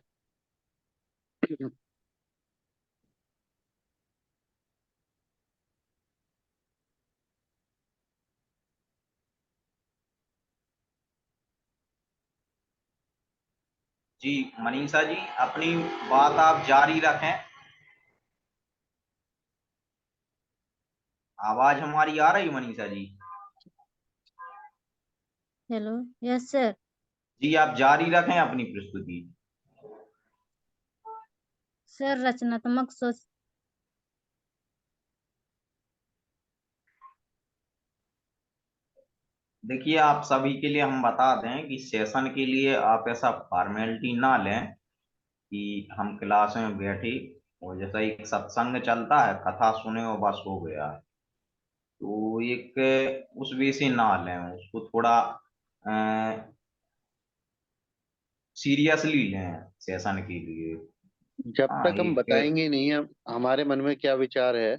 जी मनीषा जी, अपनी बात आप जारी रखें। आवाज हमारी आ रही Manisha ji? Hello. Yes sir. जी आप जारी रखें अपनी प्रस्तुति। सर रचनात्मक सोच देखिए, आप सभी के लिए हम बता दें कि सेशन के लिए आप ऐसा फॉर्मेलिटी ना लें कि हम क्लास में बैठे और जैसा एक सत्संग चलता है, कथा सुने और बस हो गया। तो एक उस वे से ना लें उसको, थोड़ा सीरियसली लें सेशन के लिए। जब हाँ तक हम एक। बताएंगे नहीं हम हमारे मन में क्या विचार है,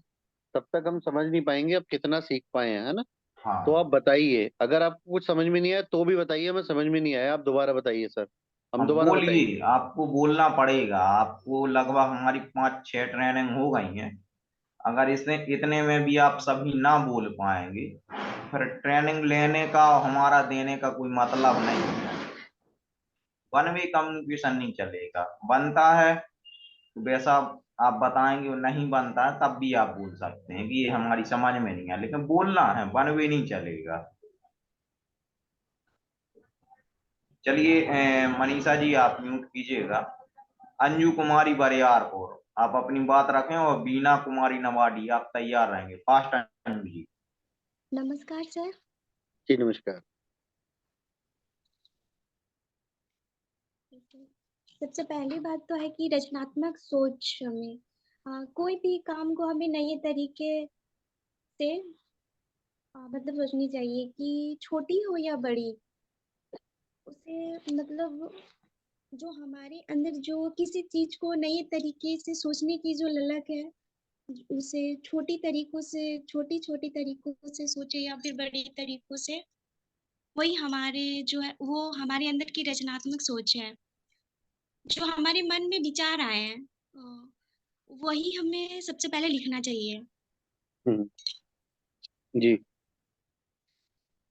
तब तक हम समझ नहीं पाएंगे अब कितना सीख पाए हैं, है ना? तो आप हाँ, बताइए, अगर आपको कुछ समझ में नहीं आया तो भी बताइए, हमें समझ में नहीं आया आप दोबारा बताइए सर, हम अब दोबारा बताएंगे। बोलिए, आपको बोलना पड़ेगा। आपको लगभग हमारी 5-6 ट्रेनिंग हो गई हैं। अगर इसने इतने में भी आप सभी ना बोल पाएंगे, फिर ट्रेनिंग लेने का और हमारा देने का कोई मतलब नहीं है। वन वे कम्युनिकेशन नहीं चलेगा। बनता है तो वैसा आप बताएंगे, और नहीं बनता है तब भी आप बोल सकते हैं कि ये हमारी समझ में नहीं है, लेकिन बोलना है, वन वे नहीं चलेगा। चलिए मनीषा जी आप म्यूट कीजिएगा। अंजू कुमारी बरियारपुर, आप अपनी बात रखें, और बीना कुमारी नवाडी आप तैयार रहेंगे। फास्ट अंजू जी। नमस्कार सर। जी नमस्कार। सबसे पहली बात तो है कि रचनात्मक सोच हमें कोई भी काम को हमें नए तरीके से मतलब सोचनी चाहिए कि छोटी हो या बड़ी, उसे मतलब जो हमारे अंदर जो किसी चीज को नए तरीके से सोचने की जो ललक है, उसे छोटी छोटी तरीकों से सोचे या फिर बड़ी तरीकों से, वही हमारे जो है वो हमारे अंदर की रचनात्मक सोच है। जो हमारे मन में विचार आए हैं वही हमें सबसे पहले लिखना चाहिए। हम्म। जी।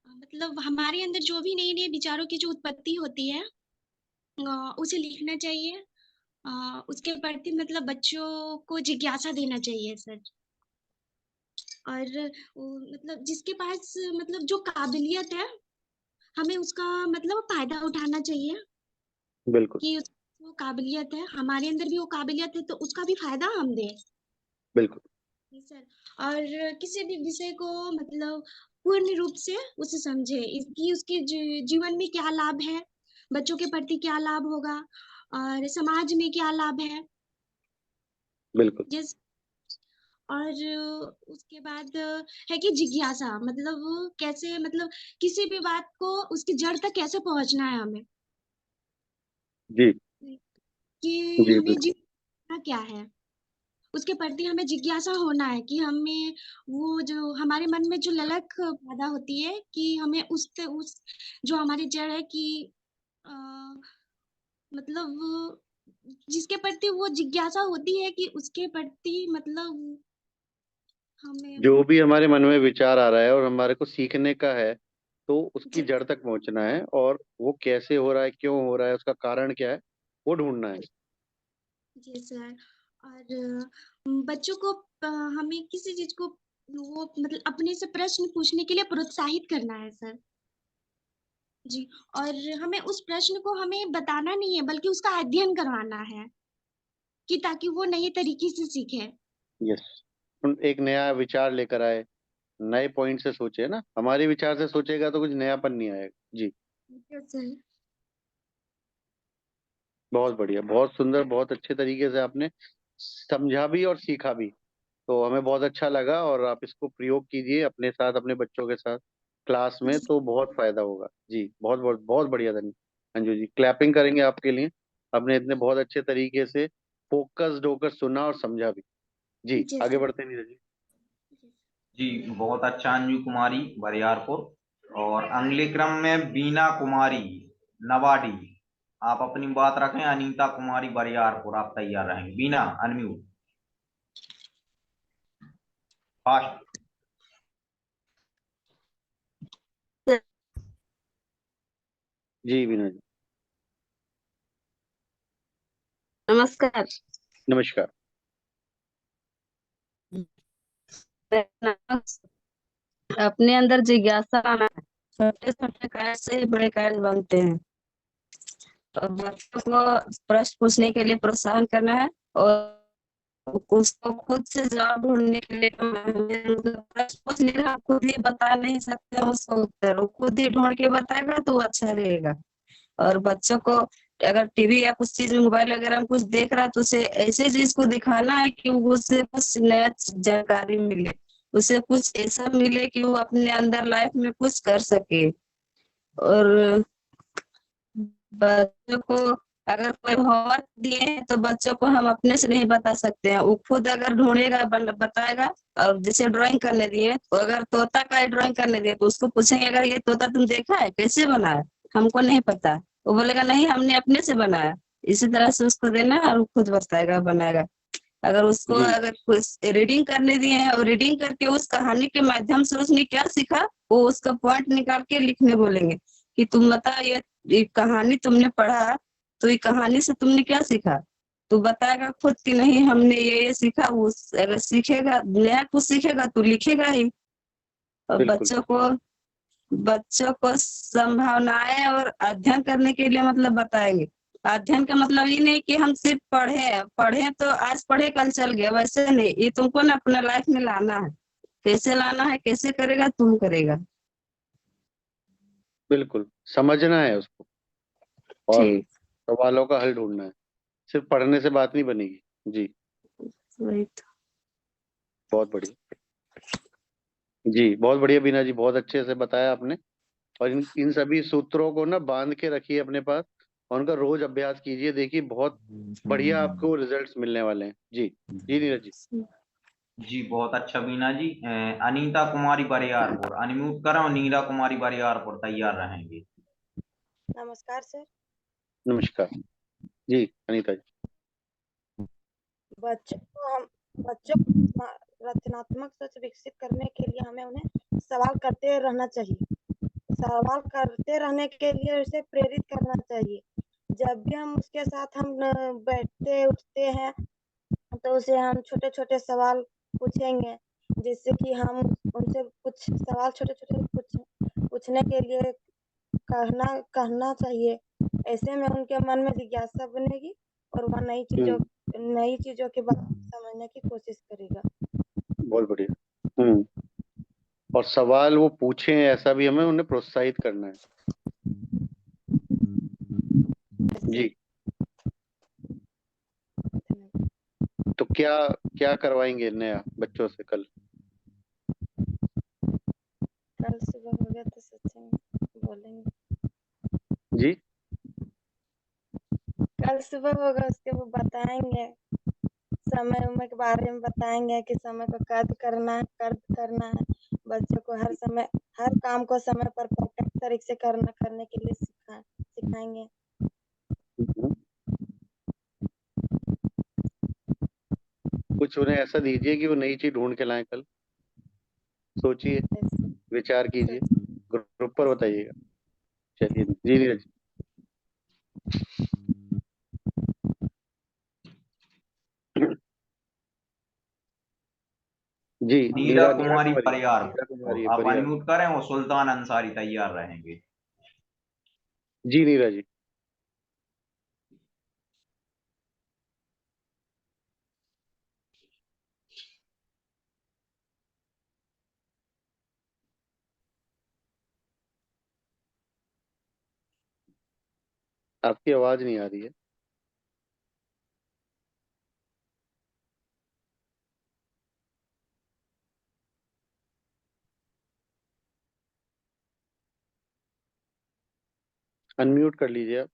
मतलब हमारे अंदर जो भी नए नए विचारों की जो उत्पत्ति होती है उसे लिखना चाहिए। उसके प्रति मतलब बच्चों को जिज्ञासा देना चाहिए सर। और मतलब जिसके पास मतलब जो काबिलियत है, हमें उसका मतलब फायदा उठाना चाहिए बिल्कुल कि वो काबिलियत है, हमारे अंदर भी वो काबिलियत है, तो उसका भी फायदा हम दें। बिल्कुल। जी सर। और किसी भी विषय को मतलब पूर्ण रूप से उसे समझे, इसकी उसके जीवन में क्या लाभ है, बच्चों के प्रति क्या लाभ होगा और समाज में क्या लाभ है। बिल्कुल। जिस और उसके बाद है कि जिज्ञासा, मतलब कैसे मतलब किसी भी बात को उसकी जड़ तक कैसे पहुंचना है हमें, जी कि जी हमें बिल्कुल। जीतना क्या है, उसके प्रति हमें जिज्ञासा होना है कि हमें वो जो हमारे मन में जो ललक पैदा होती है कि हमें उस जो हमारी जड़ है कि अ, मतलब जिसके प्रति वो जिज्ञासा होती है कि उसके प्रति मतलब हमें जो भी हमारे मन में विचार आ रहा है और हमारे को सीखने का है, तो उसकी जी जड़ तक पहुंचना है, और वो कैसे हो रहा है, क्यों हो रहा है, उसका कारण क्या है, वो ढूंढना है। जी सर। और बच्चों को हमें किसी चीज को वो मतलब अपने से प्रश्न पूछने के लिए प्रोत्साहित करना है सर। जी। और हमें उस प्रश्न को हमें बताना नहीं है बल्कि उसका अध्ययन करवाना है कि ताकि वो नए तरीके से सीखे। यस। एक नया विचार लेकर आए, नए पॉइंट से सोचे ना, हमारे विचार से सोचेगा तो कुछ नयापन नहीं आएगा। जी। Yes sir. बहुत बढ़िया, बहुत सुंदर, बहुत अच्छे तरीके से आपने समझा भी और सीखा भी। तो हमें बहुत अच्छा लगा, और आप इसको प्रयोग कीजिए अपने साथ, अपने बच्चों के साथ क्लास में, जी तो बहुत फायदा होगा। जी, बहुत बहुत बहुत बढ़िया। धन्यवाद अंजू जी, क्लैपिंग करेंगे आपके लिए। आपने इतने बहुत अच्छे तरीके से फोकस्ड होकर सुना और समझा भी। जी, जी आगे सर। बढ़ते हैं नीरज जी। जी बहुत अच्छा अंजू कुमारी बरियारपुर। और अगले क्रम में बीना कुमारी नवाडी। आप अपनी बात रखें। अनीता कुमारी बरियारपुर, आप तैयार रहेंगे। बीना अनम्यूट, फास्ट। जी बीना जी, नमस्कार। नमस्कार। अपने अंदर जिज्ञासा आना है। छोटे छोटे कार्य से ही बड़े कार्य बनते हैं। और बच्चों को प्रश्न पूछने के लिए प्रोत्साहन करना है, और उसको खुद से जवाब ढूंढने के लिए मतलब प्रश्न पूछ नहीं रहा, खुद ही बता नहीं सकते उसको उत्तर, वो खुद ही ढूंढ के बताएगा तो वो अच्छा रहेगा। और बच्चों को अगर टीवी या कुछ चीज में, मोबाइल वगैरह में कुछ देख रहा है, तो उसे ऐसे चीज को दिखाना है कि उससे कुछ नया जानकारी मिले, उसे कुछ ऐसा मिले कि वो अपने अंदर लाइफ में कुछ कर सके। और बच्चों को अगर कोई होमवर्क दिए हैं तो बच्चों को हम अपने से नहीं बता सकते हैं, वो खुद अगर ढूंढेगा बताएगा। और जैसे ड्राइंग करने दिए, तो अगर तोता का ड्राइंग करने दिए तो उसको पूछेंगे, अगर ये तोता तुम देखा है, कैसे बना है, हमको नहीं पता। वो बोलेगा नहीं, हमने अपने से बनाया। इसी तरह से उसको देना और वो खुद बताएगा, बनाएगा। अगर उसको जी अगर कुछ रीडिंग करने दिए हैं और रीडिंग करके उस कहानी के माध्यम से उसने क्या सीखा, वो उसका पॉइंट निकाल के लिखने बोलेंगे कि तुम बता, ये कहानी तुमने पढ़ा, तो ये कहानी से तुमने क्या सीखा। तो बताएगा खुद कि नहीं, हमने ये सीखा। वो अगर सीखेगा, नया कुछ सीखेगा तो लिखेगा ही। और बिल्कुल। बच्चों को संभावनाएं और अध्ययन करने के लिए मतलब बताएंगे। अध्ययन का मतलब ये नहीं कि हम सिर्फ पढ़े पढ़े तो आज पढ़े कल चल गया, वैसे नहीं। ये तुमको ना अपना लाइफ में लाना है। कैसे लाना है, कैसे करेगा, तुम करेगा। बिल्कुल समझना है उसको, और ठीक। सवालों का हल ढूंढना है। सिर्फ पढ़ने से बात नहीं बनेगी। जी, वही तो। बहुत बढ़िया। जी बहुत बढ़िया बीना जी, बहुत अच्छे से बताया आपने। और इन सभी सूत्रों को ना बांध के रखिए अपने पास, और उनका रोज अभ्यास कीजिए। देखिए बहुत बढ़िया आपको रिजल्ट्स मिलने वाले हैं। जी जी नीरज जी। जी बहुत अच्छा बीना जी। अनीता कुमारी बरियारपुर अनम्यूट करो। नीरा कुमारी बरियारपुर, तैयार रहेंगे। नमस्कार सर। नमस्कार। जी अनीता जी। बच्चों को हम बच्चों को रचनात्मक सोच विकसित करने के लिए हमें उन्हें सवाल करते रहना चाहिए। सवाल करते रहने के लिए उसे प्रेरित करना चाहिए। जब भी हम उसके साथ हम बैठते उठते हैं तो उसे हम छोटे छोटे सवाल पूछेंगे, जिससे कि हम उनसे कुछ सवाल छोटे छोटे पूछने के लिए कहना चाहिए। ऐसे में उनके मन में जिज्ञासा बनेगी और वह हम्म, नई चीजों के बारे में समझने की कोशिश करेगा। बहुत बढ़िया। और सवाल वो पूछें, ऐसा भी हमें उन्हें प्रोत्साहित करना है। जी। तो क्या क्या करवाएंगे नया बच्चों से कल? कल सुबह होगा तो सोचेंगे, बोलेंगे। जी कल सुबह होगा उसके वो बताएंगे, समय उमय के बारे में बताएंगे कि समय को करना है। बच्चों को हर समय हर काम को समय पर परफेक्ट तरीके से करने के लिए सिखाएंगे। हम्म। कुछ उन्हें ऐसा दीजिए कि वो नई चीज ढूंढ के लाएं कल। सोचिए, विचार कीजिए, ग्रुप पर बताइएगा। चलिए जी नीरज। जी नीरा नीरा कुमारी कुमारी, परियार, नीरा कुमारी आप परियार। अनम्यूट करें और सुल्तान अंसारी तैयार रहेंगे। जी नीरा जी। आपकी आवाज नहीं आ रही है। अनम्यूट कर लीजिए आप।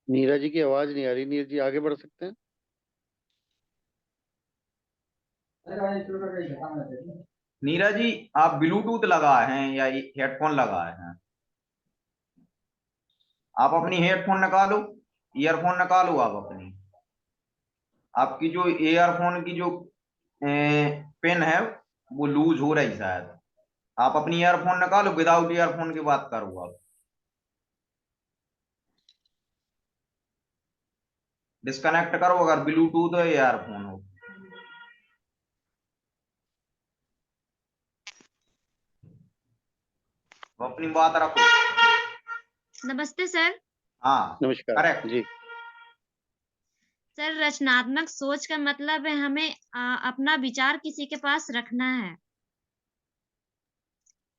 नीरा जी की आवाज नहीं आ रही। नीरज जी आगे बढ़ सकते हैं। नीरा जी, आप ब्लूटूथ लगाए हैं या हेडफोन लगाए हैं? आप अपनी हेडफोन निकालो, ईयरफोन निकालो आप अपनी। आपकी जो ईयरफोन की जो पिन है वो लूज हो रही शायद। आप अपनी ईयरफोन निकालो, विदाउट ईयरफोन की बात करो आप। डिस्कनेक्ट करो अगर ब्लूटूथ हो या ईयरफोन हो। तो अपनी बात रखो। नमस्ते सर। हाँ नमस्कार करेक्ट। जी। सर, रचनात्मक सोच का मतलब है हमें अपना विचार किसी के पास रखना है।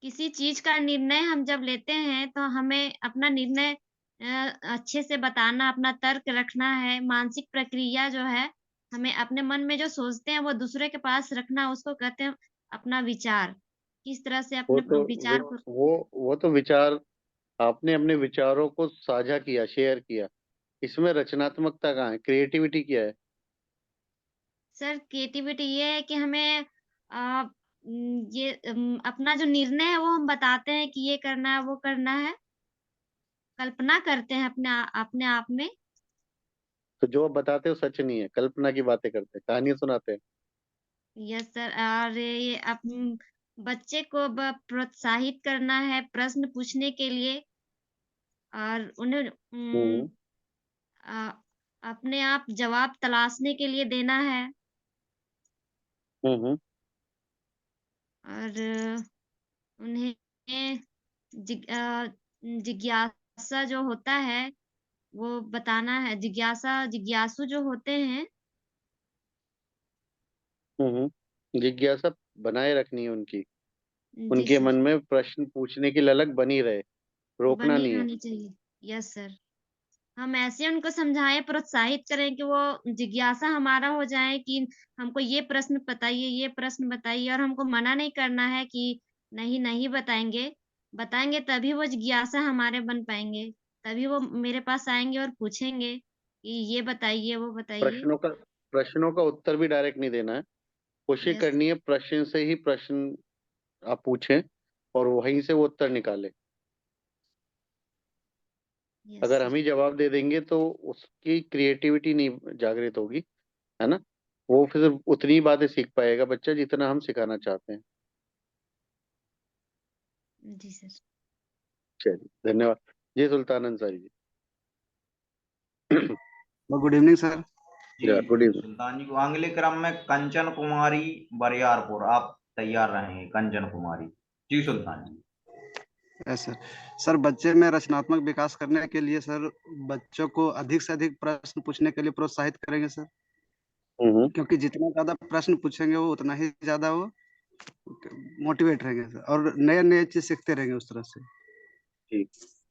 किसी चीज का निर्णय हम जब लेते हैं तो हमें अपना निर्णय अच्छे से बताना, अपना तर्क रखना है। मानसिक प्रक्रिया जो है, हमें अपने मन में जो सोचते हैं वो दूसरे के पास रखना, उसको कहते हैं अपना विचार। किस तरह से वो अपने तो विचार को वो तो विचार, आपने अपने विचारों को साझा किया, शेयर किया। इसमें रचनात्मकता कहाँ है? क्रिएटिविटी क्या है? सर, क्रिएटिविटी ये है कि हमें अपना जो निर्णय है वो हम बताते हैं कि ये करना है, वो करना है। कल्पना करते हैं अपने आप में। तो जो आप बताते हो सच नहीं है, कल्पना की बातें करते हैं, कहानियां सुनाते हैं। Yes sir. और ये बच्चे को प्रोत्साहित करना है प्रश्न पूछने के लिए, और उन्हें हम्म अ, अपने आप जवाब तलाशने के लिए देना है। हम्म और उन्हें जिज्ञासा जो होता है वो बताना है। जिज्ञासु जो होते हैं। जिज्ञासा बनाए रखनी है उनकी, जी उनके सर, मन में प्रश्न पूछने की ललक बनी रहे, रोकना बनी नहीं है। रहनी चाहिए। Yes sir. हम ऐसे उनको समझाएँ, प्रोत्साहित करें कि वो जिज्ञासा हमारा हो जाए कि हमको ये प्रश्न बताइए, और हमको मना नहीं करना है कि नहीं, नहीं बताएँगे। बताएँगे तभी वो जिज्ञासा हमारे बन पाएँगे, तभी वो मेरे पास आएँगे और पूछेंगे कि ये बताइए, वो बताइए। प्रश्नों का उत्तर भी डायरेक्ट नहीं देना है। कोशिश यस, करनी है प्रश्न से ही प्रश्न आप पूछें और वहीं से वो उत्तर निकाले। यस अगर सर। हम ही जवाब दे देंगे तो उसकी क्रिएटिविटी नहीं जागृत होगी, है ना। वो फिर उतनी ही बातें सीख पाएगा बच्चा जितना हम सिखाना चाहते हैं। जी सर। चलिए धन्यवाद। जी Sultan Ansari ji. Good evening sir. जी गुड इवनिंग। सुल्तान जी को अगले क्रम में कंचन कुमारी बरियारपुर, आप तैयार रहेंगे कंचन कुमारी। जी Sultan ji. Yes sir. Sir, बच्चे में रचनात्मक विकास करने के लिए सर बच्चों को अधिक से अधिक प्रश्न पूछने के लिए प्रोत्साहित करेंगे सर, हम्म क्योंकि जितना ज्यादा प्रश्न पूछेंगे वो उतना ही ज्यादा वो मोटिवेट रहेंगे सर, और नए नए चीज सीखते रहेंगे उस तरह से जी,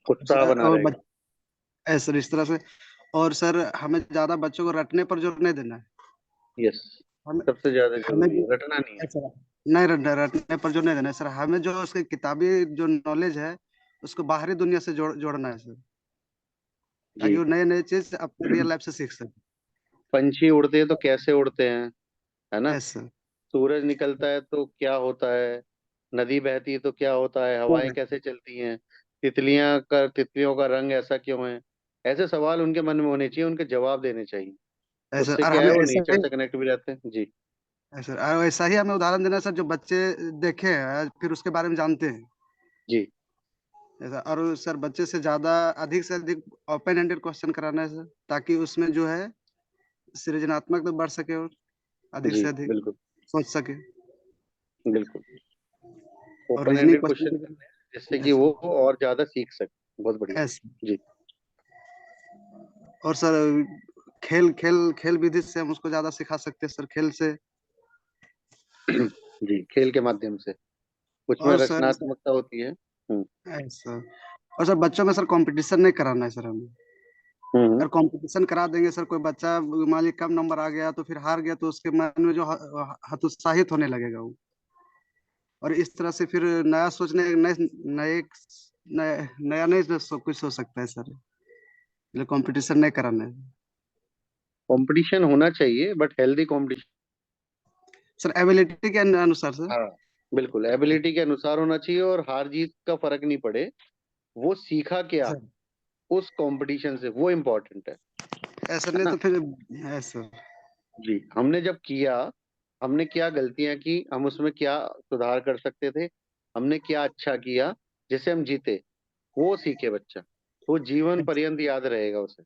उत्साह बना और रहेगा। सर इस तरह से। और सर हमें ज्यादा बच्चों को रटने पर जोर नहीं देना है। यस, हमें सबसे ज्यादा हमें जरूरी है, रटना नहीं है। ऐसा नहीं रटने पर जोर नहीं देना है सर। हमें जो उसके किताबी जो नॉलेज है उसको बाहरी दुनिया से जोड़ना है सर, ताकि जी। वो नए नए चीज अपने रियल लाइफ से सीख सके। पंछी उड़ते हैं तो कैसे उड़ते हैं, है ना। Yes sir. सूरज निकलता है तो क्या होता है, नदी बहती है तो क्या होता है, हवाएं कैसे चलती हैं, तितलियों का रंग ऐसा क्यों है। ऐसे सवाल उनके मन में होने चाहिए, उनके जवाब देने चाहिए। ऐसा उससे और क्या है, हमें वो ऐसा नेचर ही से कनेक्ट भी रहते हैं जी। सर, और ऐसा ही हमें उदाहरण देना है सर, जो बच्चे देखे हैं फिर उसके बारे में जानते हैं। जी ऐसा, और सर बच्चे से ज्यादा अधिक से अधिक ओपन एंडेड क्वेश्चन कराना है सर, ताकि उसमें जो है सृजनात्मक तो बढ़ सके और अधिक जी से अधिक बिल्कुल सोच सके बिल्कुल। और open reasoning ended question question. करने हैं जिससे कि वो और ज्यादा सीख सके। बहुत बढ़िया यस। जी। और सर खेल खेल खेल विधि से हम उसको ज्यादा सिखा सकते हैं सर, खेल से। जी खेल के माध्यम से उसमें और सर रचनात्मकता होती है। ऐसा, और सर बच्चों में सर कंपटीशन नहीं कराना है सर हमें। हम्म अगर कंपटीशन करा देंगे सर, कोई बच्चा मान लीजिए कम नंबर आ गया तो फिर हार गया, तो उसके मन में जो हतोत्साहित होने लगेगा वो, और इस तरह से फिर नया सोचने नए नए नए- नया नहीं कुछ सोच सकता है सर, इसलिए कंपटीशन नहीं कराना है कंपटीशन होना चाहिए but healthy competition. Sir, ability के अनुसार सर। हाँ बिल्कुल, एबिलिटी के अनुसार होना चाहिए और हार जीत का फर्क नहीं पड़े, वो सीखा क्या सर उस कंपटीशन से, वो इम्पोर्टेंट ऐसा है नहीं ना। तो फिर ऐसा। जी हमने जब किया, हमने क्या गलतियां की, हम उसमें क्या सुधार कर सकते थे, हमने क्या अच्छा किया जिससे हम जीते, वो सीखे बच्चा, वो जीवन पर्यंत याद रहेगा उसे।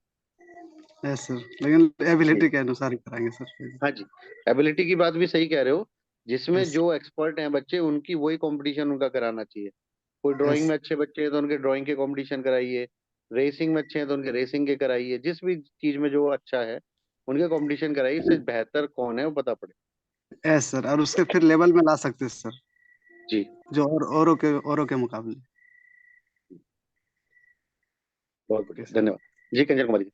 ऐसा, लेकिन जी एबिलिटी के अनुसार ही कराएंगे सर फिर। हाँ जी, एबिलिटी की बात भी सही कह रहे हो, जिसमें यस जो एक्सपर्ट हैं बच्चे उनकी वही कंपटीशन उनका कराना चाहिए। कोई ड्राइंग यस में अच्छे बच्चे हैं तो उनके ड्राइंग के कंपटीशन कराइए, रेसिंग में अच्छे हैं तो उनके रेसिंग के कराइए, जिस भी चीज में जो अच्छा है उनके कंपटीशन कराइए, इससे बेहतर कौन है वो पता पड़े। यस सर, और उसके फिर लेवल में ला सकते हैं सर, जी जो औरों के मुकाबले। बहुत ओके बढ़िया, सर। धन्यवाद जी। कंचन कुमारी जी।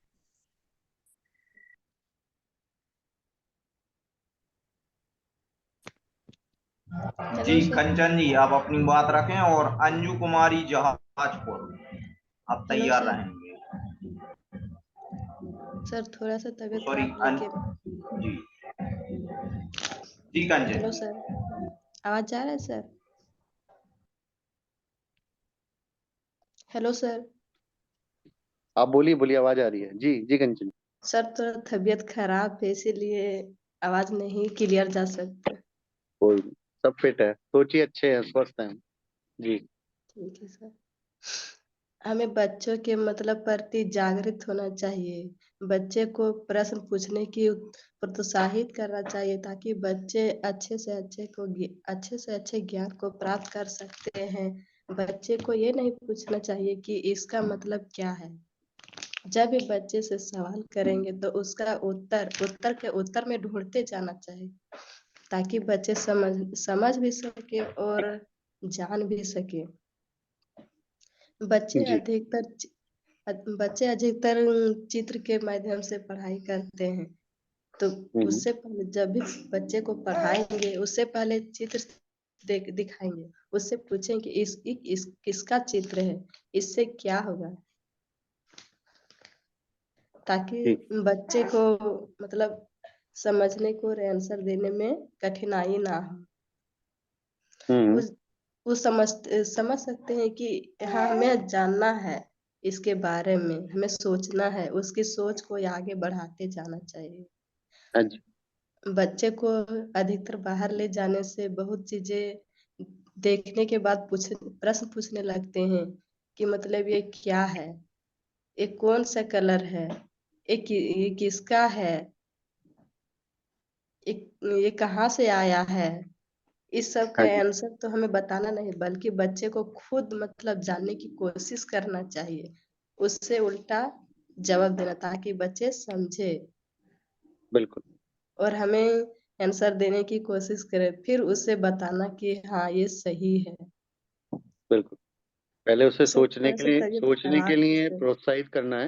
जी हेलो सर। कंचन जी, आप अपनी बात रखें, और अंजू कुमारी जहाजपुर, आप हेलो तैयार सर। रहेंगे। सर थोड़ा सा तबीयत सॉरी खराब लेके। जी जी कंचन हेलो जी। सर, आवाज जा रहा है सर? Hello sir. आप बोलिए बोलिए, आवाज आ रही है जी जी कंचन। सर थोड़ा तबीयत खराब है इसीलिए आवाज नहीं क्लियर जा सकता। कोई नहीं, सब फिट है, सोचिए अच्छे हैं, स्वस्थ हैं जी। ठीक है सर। हमें बच्चों के मतलब प्रति जागृत होना चाहिए। बच्चे को प्रश्न पूछने की प्रोत्साहित करना चाहिए ताकि बच्चे अच्छे से अच्छे ज्ञान को प्राप्त कर सकते हैं। बच्चे को ये नहीं पूछना चाहिए कि इसका मतलब क्या है। जब भी बच्चे से सवाल करेंगे तो उसका उत्तर में ढूंढते जाना चाहिए ताकि बच्चे समझ भी सके और जान भी सके। बच्चे जी अधिकतर चित्र के माध्यम से पढ़ाई करते हैं। तो हम्म उससे पहले जब भी बच्चे को पढ़ाएंगे उससे पहले चित्र दिखाएंगे, उससे पूछेंगे कि इस किसका चित्र है, इससे क्या होगा, ताकि ठीक। बच्चे को मतलब समझने को और आंसर देने में कठिनाई ना हो। हम्म उस वो समझ सकते हैं कि हाँ हमें जानना है, इसके बारे में हमें सोचना है, उसकी सोच को आगे बढ़ाते जाना चाहिए। हाँ जी बच्चे को अधिकतर बाहर ले जाने से बहुत चीजें देखने के बाद प्रश्न पूछने लगते हैं कि मतलब ये क्या है, ये कौन सा कलर है, ये किसका है, ये कहाँ से आया है। इस सब का हाँ जी आंसर तो हमें बताना नहीं बल्कि बच्चे को खुद मतलब जानने की कोशिश करना चाहिए, उससे उल्टा जवाब देना ताकि बच्चे समझे बिल्कुल और हमें आंसर देने की कोशिश करे, फिर उसे बताना कि हाँ ये सही है। बिल्कुल। पहले उसे सर थोड़ा सा तबीयत सोचने के खराब है लिए सर। प्रोत्साहित करना है।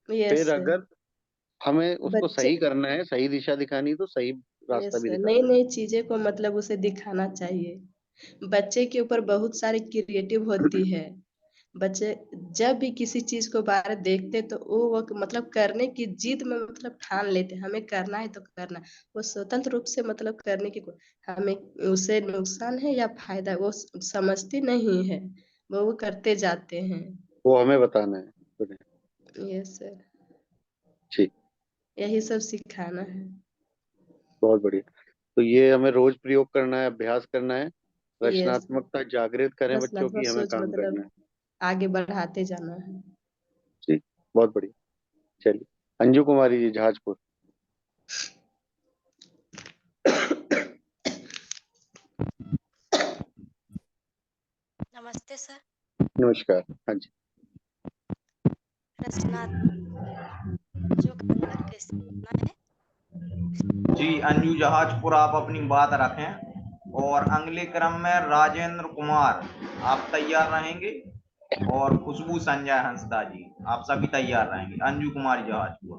यस फिर सर। अगर हमें उसको बच्चे सही करना है, सही दिशा दिखानी, तो सही रास्ता यस भी सर, दिखाना नई नई चीजें को मतलब उसे दिखाना चाहिए। बच्चे के ऊपर बहुत सारी क्रिएटिव होती है बच्चे जब भी किसी चीज को बाहर देखते तो वो मतलब करने की जिद में मतलब ठान लेते हमें करना है तो करना है। वो स्वतंत्र रूप से मतलब करने की हमें उससे नुकसान है या फायदा वो समझती नहीं है, वो करते जाते हैं। वो हमें बताना है उन्हें। यस सर, ठीक, यही सब सिखाना है। बहुत बढ़िया। तो ये हमें रोज प्रयोग करना है, अभ्यास करना है, यस, रचनात्मकता जागृत करें बच्चों रचनात्मक की, हमें सोच काम करना मतलब है। आगे बढ़ाते जाना है। ठीक, बहुत बढ़िया। चलिए, अंजू कुमारी जी, जहाजपुर। नमस्ते सर। नमस्कार। हाँ जी। जो अंदर कैसे होना है। जी अंजू जहाजपुर, आप अपनी बात रखें। और अगले क्रम में राजेंद्र कुमार, आप तैयार रहेंगे। और खुशबू संजय हंसदा जी, आप सभी तैयार रहेंगे। अंजू कुमारी जहाजपुर।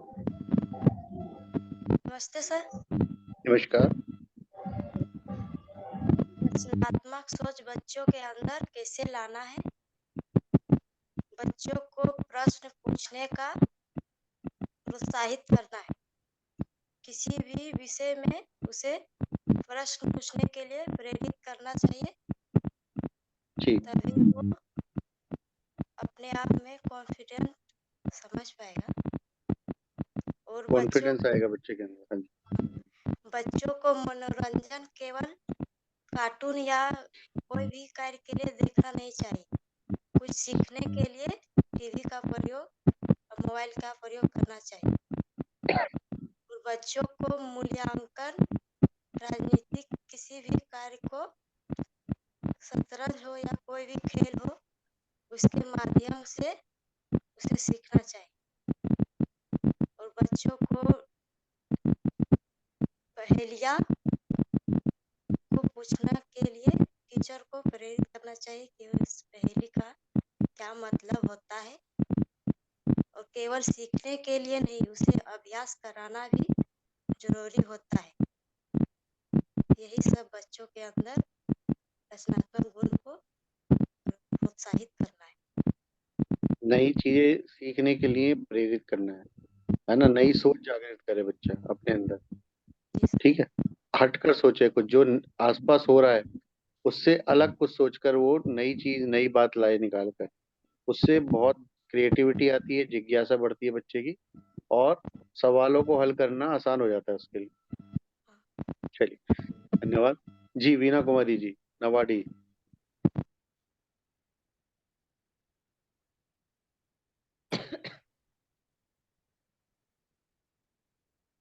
नमस्ते सर। नमस्कार। रचनात्मक सोच बच्चों के अंदर कैसे लाना है। बच्चों को प्रश्न पूछने का प्रोत्साहित करना है। किसी भी विषय में उसे प्रश्न पूछने के लिए प्रेरित करना चाहिए। तभी वो अपने आप में कॉन्फिडेंट समझ पाएगा। और कॉन्फिडेंस आएगा बच्चे के अंदर। हाँ जी। बच्चों को मनोरंजन केवल कार्टून या कोई भी कार्य के लिए देखना नहीं चाहिए। कुछ सीखने के लिए टीवी का प्रयोग और मोबाइल का प्रयोग करना चाहिए। और बच्चों को मूल्यांकन, राजनीतिक किसी भी कार्य को, शतरंज हो या कोई भी खेल हो, उसके माध्यम से उसे सीखना चाहिए। और बच्चों को पहेलियाँ को पूछने के लिए टीचर को प्रेरित करना चाहिए कि उस पहेली का क्या मतलब होता है। और केवल सीखने के लिए नहीं, उसे अभ्यास कराना भी जरूरी होता है। यही सब बच्चों के अंदर रचनात्मक गुण को प्रोत्साहित करना है। नई चीजें सीखने के लिए प्रेरित करना है ना। नई सोच जागृत करे बच्चा अपने अंदर। ठीक है, हटकर सोचे, कुछ जो आसपास हो रहा है उससे अलग कुछ सोचकर वो नई चीज, नई बात लाए निकाल कर। उससे बहुत क्रिएटिविटी आती है, जिज्ञासा बढ़ती है बच्चे की, और सवालों को हल करना आसान हो जाता है उसके लिए। चलिए, धन्यवाद जी। वीना कुमारी जी, नवाडी।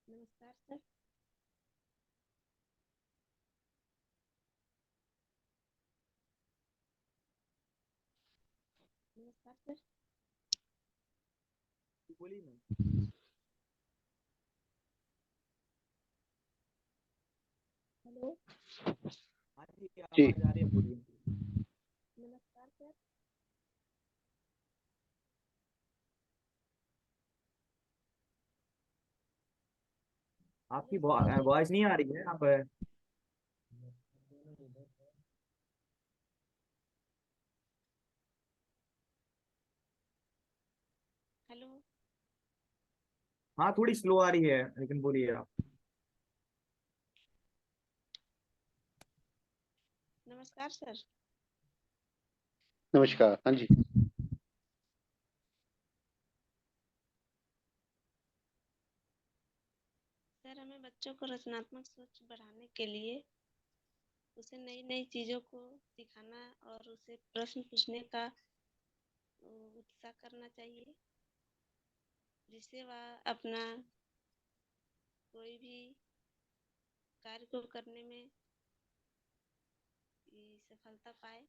नमस्कार सर। नमस्कार सर। हेलो। जी, नमस्कार सर। आपकी वॉइस नहीं आ रही है। आप हेलो। हाँ, थोड़ी स्लो आ रही है, लेकिन बोलिए आप। नमस्कार सर। नमस्कार। हाँ जी। सर, हमें बच्चों को रचनात्मक सोच बढ़ाने के लिए उसे नई नई चीज़ों को सिखाना और उसे प्रश्न पूछने का उत्साह करना चाहिए, जिससे वह अपना कोई भी कार्य को करने में सफलता पाए।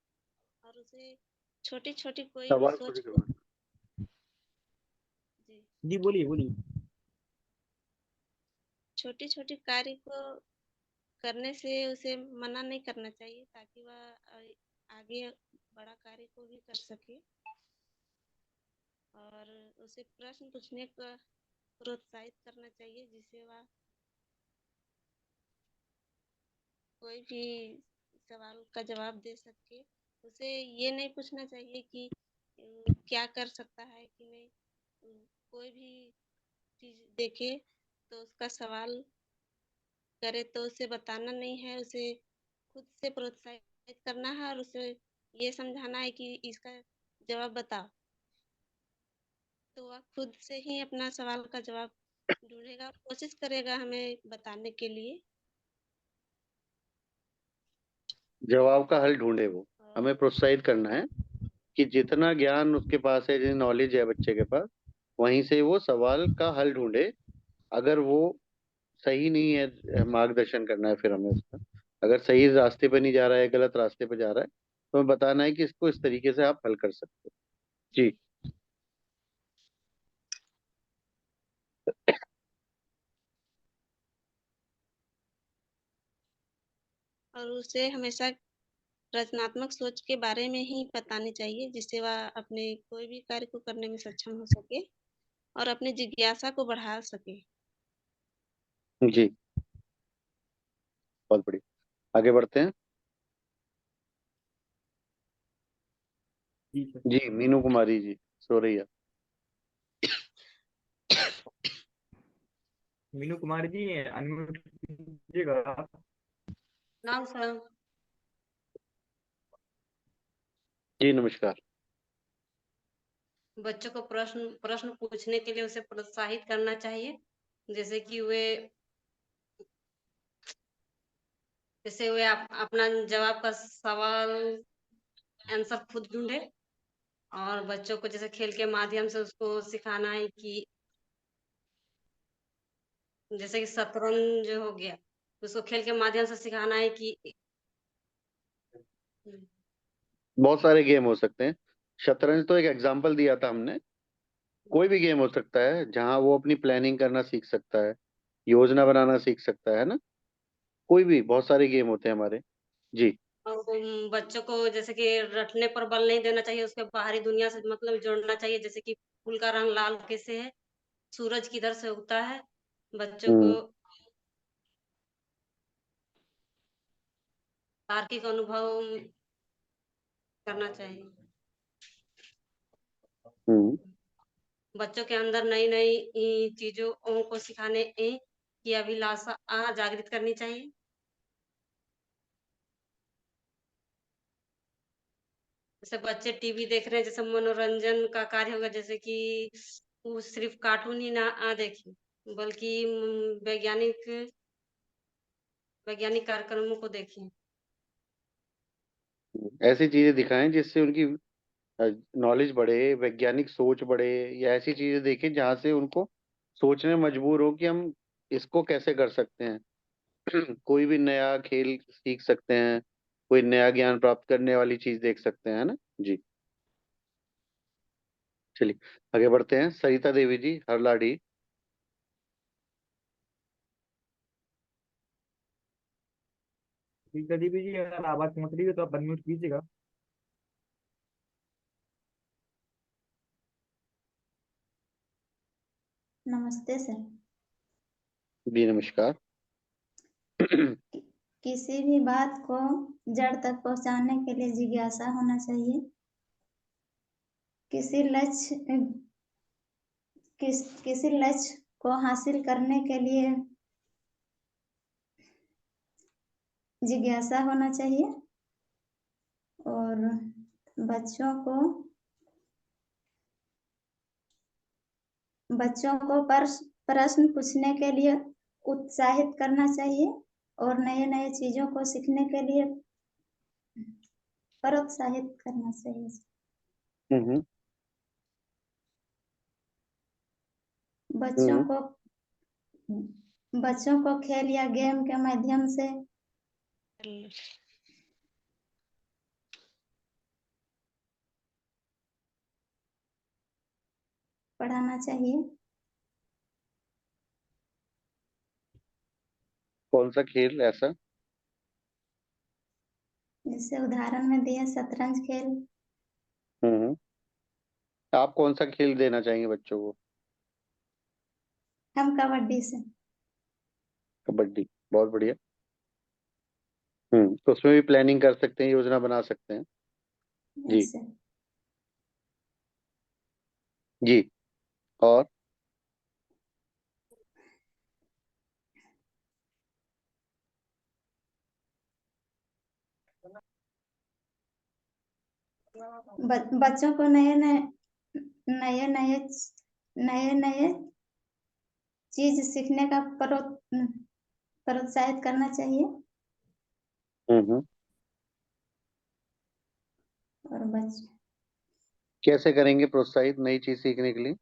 और उसे छोटी छोटी कोई भी सवाल सोच थोड़ी को जी बोलिए बोलिए। छोटी छोटी कार्य को करने से उसे मना नहीं करना चाहिए, ताकि वह आगे बड़ा कार्य को भी कर सके। और उसे प्रश्न पूछने का प्रोत्साहित करना चाहिए, जिससे वह कोई भी सवाल का जवाब दे सके। उसे ये नहीं पूछना चाहिए कि क्या कर सकता है कि नहीं। कोई भी चीज देखे तो उसका सवाल करे तो उसे बताना नहीं है, उसे खुद से प्रोत्साहित करना है और उसे ये समझाना है कि इसका जवाब बताओ। तो वह खुद से ही अपना सवाल का जवाब ढूंढेगा, कोशिश करेगा हमें बताने के लिए। जवाब का हल ढूंढे वो, हमें प्रोत्साहित करना है कि जितना ज्ञान उसके पास है, जितनी नॉलेज है बच्चे के पास, वहीं से वो सवाल का हल ढूंढे। अगर वो सही नहीं है, मार्गदर्शन करना है फिर हमें उसका। अगर सही रास्ते पे नहीं जा रहा है, गलत रास्ते पे जा रहा है, तो हमें बताना है कि इसको इस तरीके से आप हल कर सकते हो। जी। और उसे हमेशा रचनात्मक सोच के बारे में ही बतानी चाहिए, जिससे वह अपने कोई भी कार्य को करने में सक्षम हो सके और अपनी जिज्ञासा को बढ़ा सके। जी, बहुत बढ़िया, आगे बढ़ते हैं। जी सर। जी, मीनू कुमारी जी सो रही है। मीनू कुमार जी अनम्यूट कीजिएगा आप। नाम सर। जी नमस्कार। बच्चों को प्रश्न प्रश्न पूछने के लिए उसे प्रोत्साहित करना चाहिए, जैसे कि वे अपना जवाब का सवाल आंसर खुद ढूंढे। और बच्चों को जैसे खेल के माध्यम से उसको सिखाना है कि जैसे कि शतरंज हो गया, उसको खेल के माध्यम से सिखाना है कि बहुत सारे गेम हो सकते हैं, शतरंज तो एक एग्जाम्पल दिया था हमने। कोई भी गेम हो सकता है जहां वो अपनी प्लानिंग करना सीख सकता है, योजना बनाना सीख सकता है ना। कोई भी, बहुत सारे गेम होते हैं हमारे। जी। और बच्चों को जैसे कि रटने पर बल नहीं देना चाहिए, उसके बाहरी दुनिया से मतलब जोड़ना चाहिए, जैसे कि फूल का रंग लाल कैसे है, सूरज किधर से उगता है। बच्चों को हम्म। तार्किक अनुभव करना चाहिए। हम्म। बच्चों के अंदर नई नई चीजों को सिखाने की अभिलाषा जागृत करनी चाहिए। जैसे बच्चे टीवी देख रहे हैं, जैसे मनोरंजन का कार्य होगा, जैसे कि वो सिर्फ कार्टून ही ना देखें, बल्कि वैज्ञानिक वैज्ञानिक कार्यक्रमों को देखें। ऐसी चीजें दिखाएं जिससे उनकी नॉलेज बढ़े, वैज्ञानिक सोच बढ़े, या ऐसी चीजें देखें जहां से उनको सोचने में मजबूर हो कि हम इसको कैसे कर सकते हैं। कोई भी नया खेल सीख सकते हैं, कोई नया ज्ञान प्राप्त करने वाली चीज देख सकते हैं, है ना। जी, चलिए आगे बढ़ते हैं। सरिता देवी जी हरलाडी। ठीक है दीदी जी, अगर आवाज पहुंच रही है तो आप अनम्यूट कीजिएगा। नमस्ते सर। जी नमस्कार। किसी भी बात को जड़ तक पहुंचाने के लिए जिज्ञासा होना चाहिए। किसी लक्ष्य को हासिल करने के लिए जिज्ञासा होना चाहिए। और बच्चों को प्रश्न पूछने के लिए उत्साहित करना चाहिए और नए नए चीजों को सीखने के लिए प्रोत्साहित करना चाहिए। हम्म। बच्चों हम्म। को बच्चों को खेल या गेम के माध्यम से पढ़ाना चाहिए। कौन सा खेल ऐसा? जैसे उदाहरण में दिया शतरंज खेल। हम्म। आप कौन सा खेल देना चाहेंगे बच्चों को? हम कबड्डी से। कबड्डी, बहुत बढ़िया। तो उसमें भी प्लानिंग कर सकते हैं, योजना बना सकते हैं। जी। ऐसे जी। और बच्चों को नए नए नए नए नए नए चीज सीखने का प्रोत्साहित करना चाहिए। हम्म। और बच्चे कैसे करेंगे प्रोत्साहित नई चीज सीखने के लिए?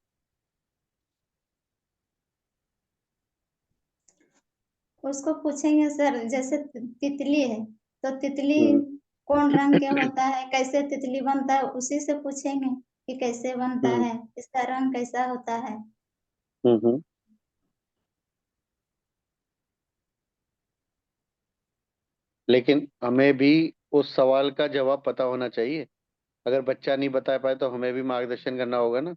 उसको पूछेंगे सर, जैसे तितली है तो तितली हम्म कौन रंग के होता है, कैसे तितली बनता है, उसी से पूछेंगे कि कैसे बनता हम्म है, इसका रंग कैसा होता है। हम्म। लेकिन हमें भी उस सवाल का जवाब पता होना चाहिए। अगर बच्चा नहीं बता पाए तो हमें भी मार्गदर्शन करना होगा ना।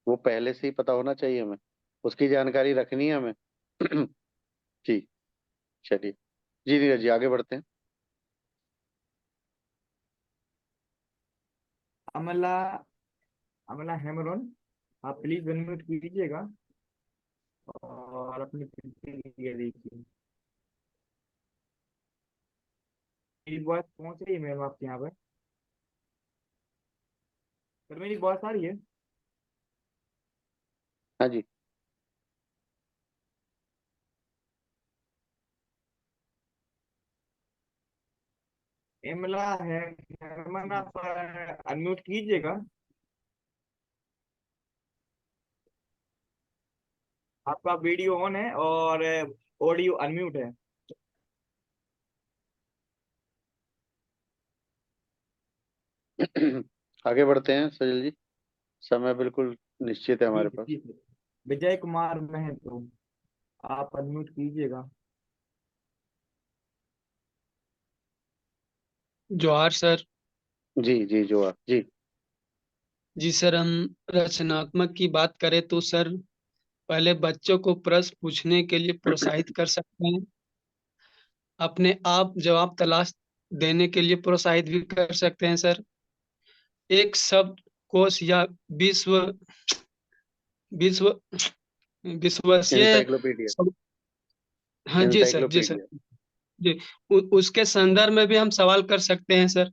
वो पहले से ही पता होना चाहिए हमें, उसकी जानकारी रखनी है हमें। जी। चलिए। जी नीरज जी, आगे बढ़ते हैं। अमला अमला हेमरॉन, आप प्लीज अनम्यूट कीजिएगा और अपनी प्रतिक्रिया दीजिए। मेरी वॉइस पहुंच रही है मैम आपके यहाँ पर? सर मेरी वॉइस आ रही है? हाँ जी। एमला है हेमन, आप अनम्यूट कीजिएगा। आपका वीडियो ऑन है और ऑडियो अनम्यूट है। आगे बढ़ते हैं सजल जी, समय बिल्कुल निश्चित है जी हमारे सर, पास। जी सर। विजय कुमार महतो, आप अनम्यूट कीजिएगा। जोहार सर। जी जी जोआ जी। जी सर, हम रचनात्मक की बात करें तो सर पहले बच्चों को प्रश्न पूछने के लिए प्रोत्साहित कर सकते हैं। अपने आप जवाब तलाश देने के लिए प्रोत्साहित भी कर सकते हैं सर। एक शब्द कोश या विश्व विश्व विश्वसीय एनसाइक्लोपीडिया। सब- हाँ जी सर, जी सर। एनसाइक्लोपीडिया। जी, उसके संदर्भ में भी हम सवाल कर सकते हैं सर।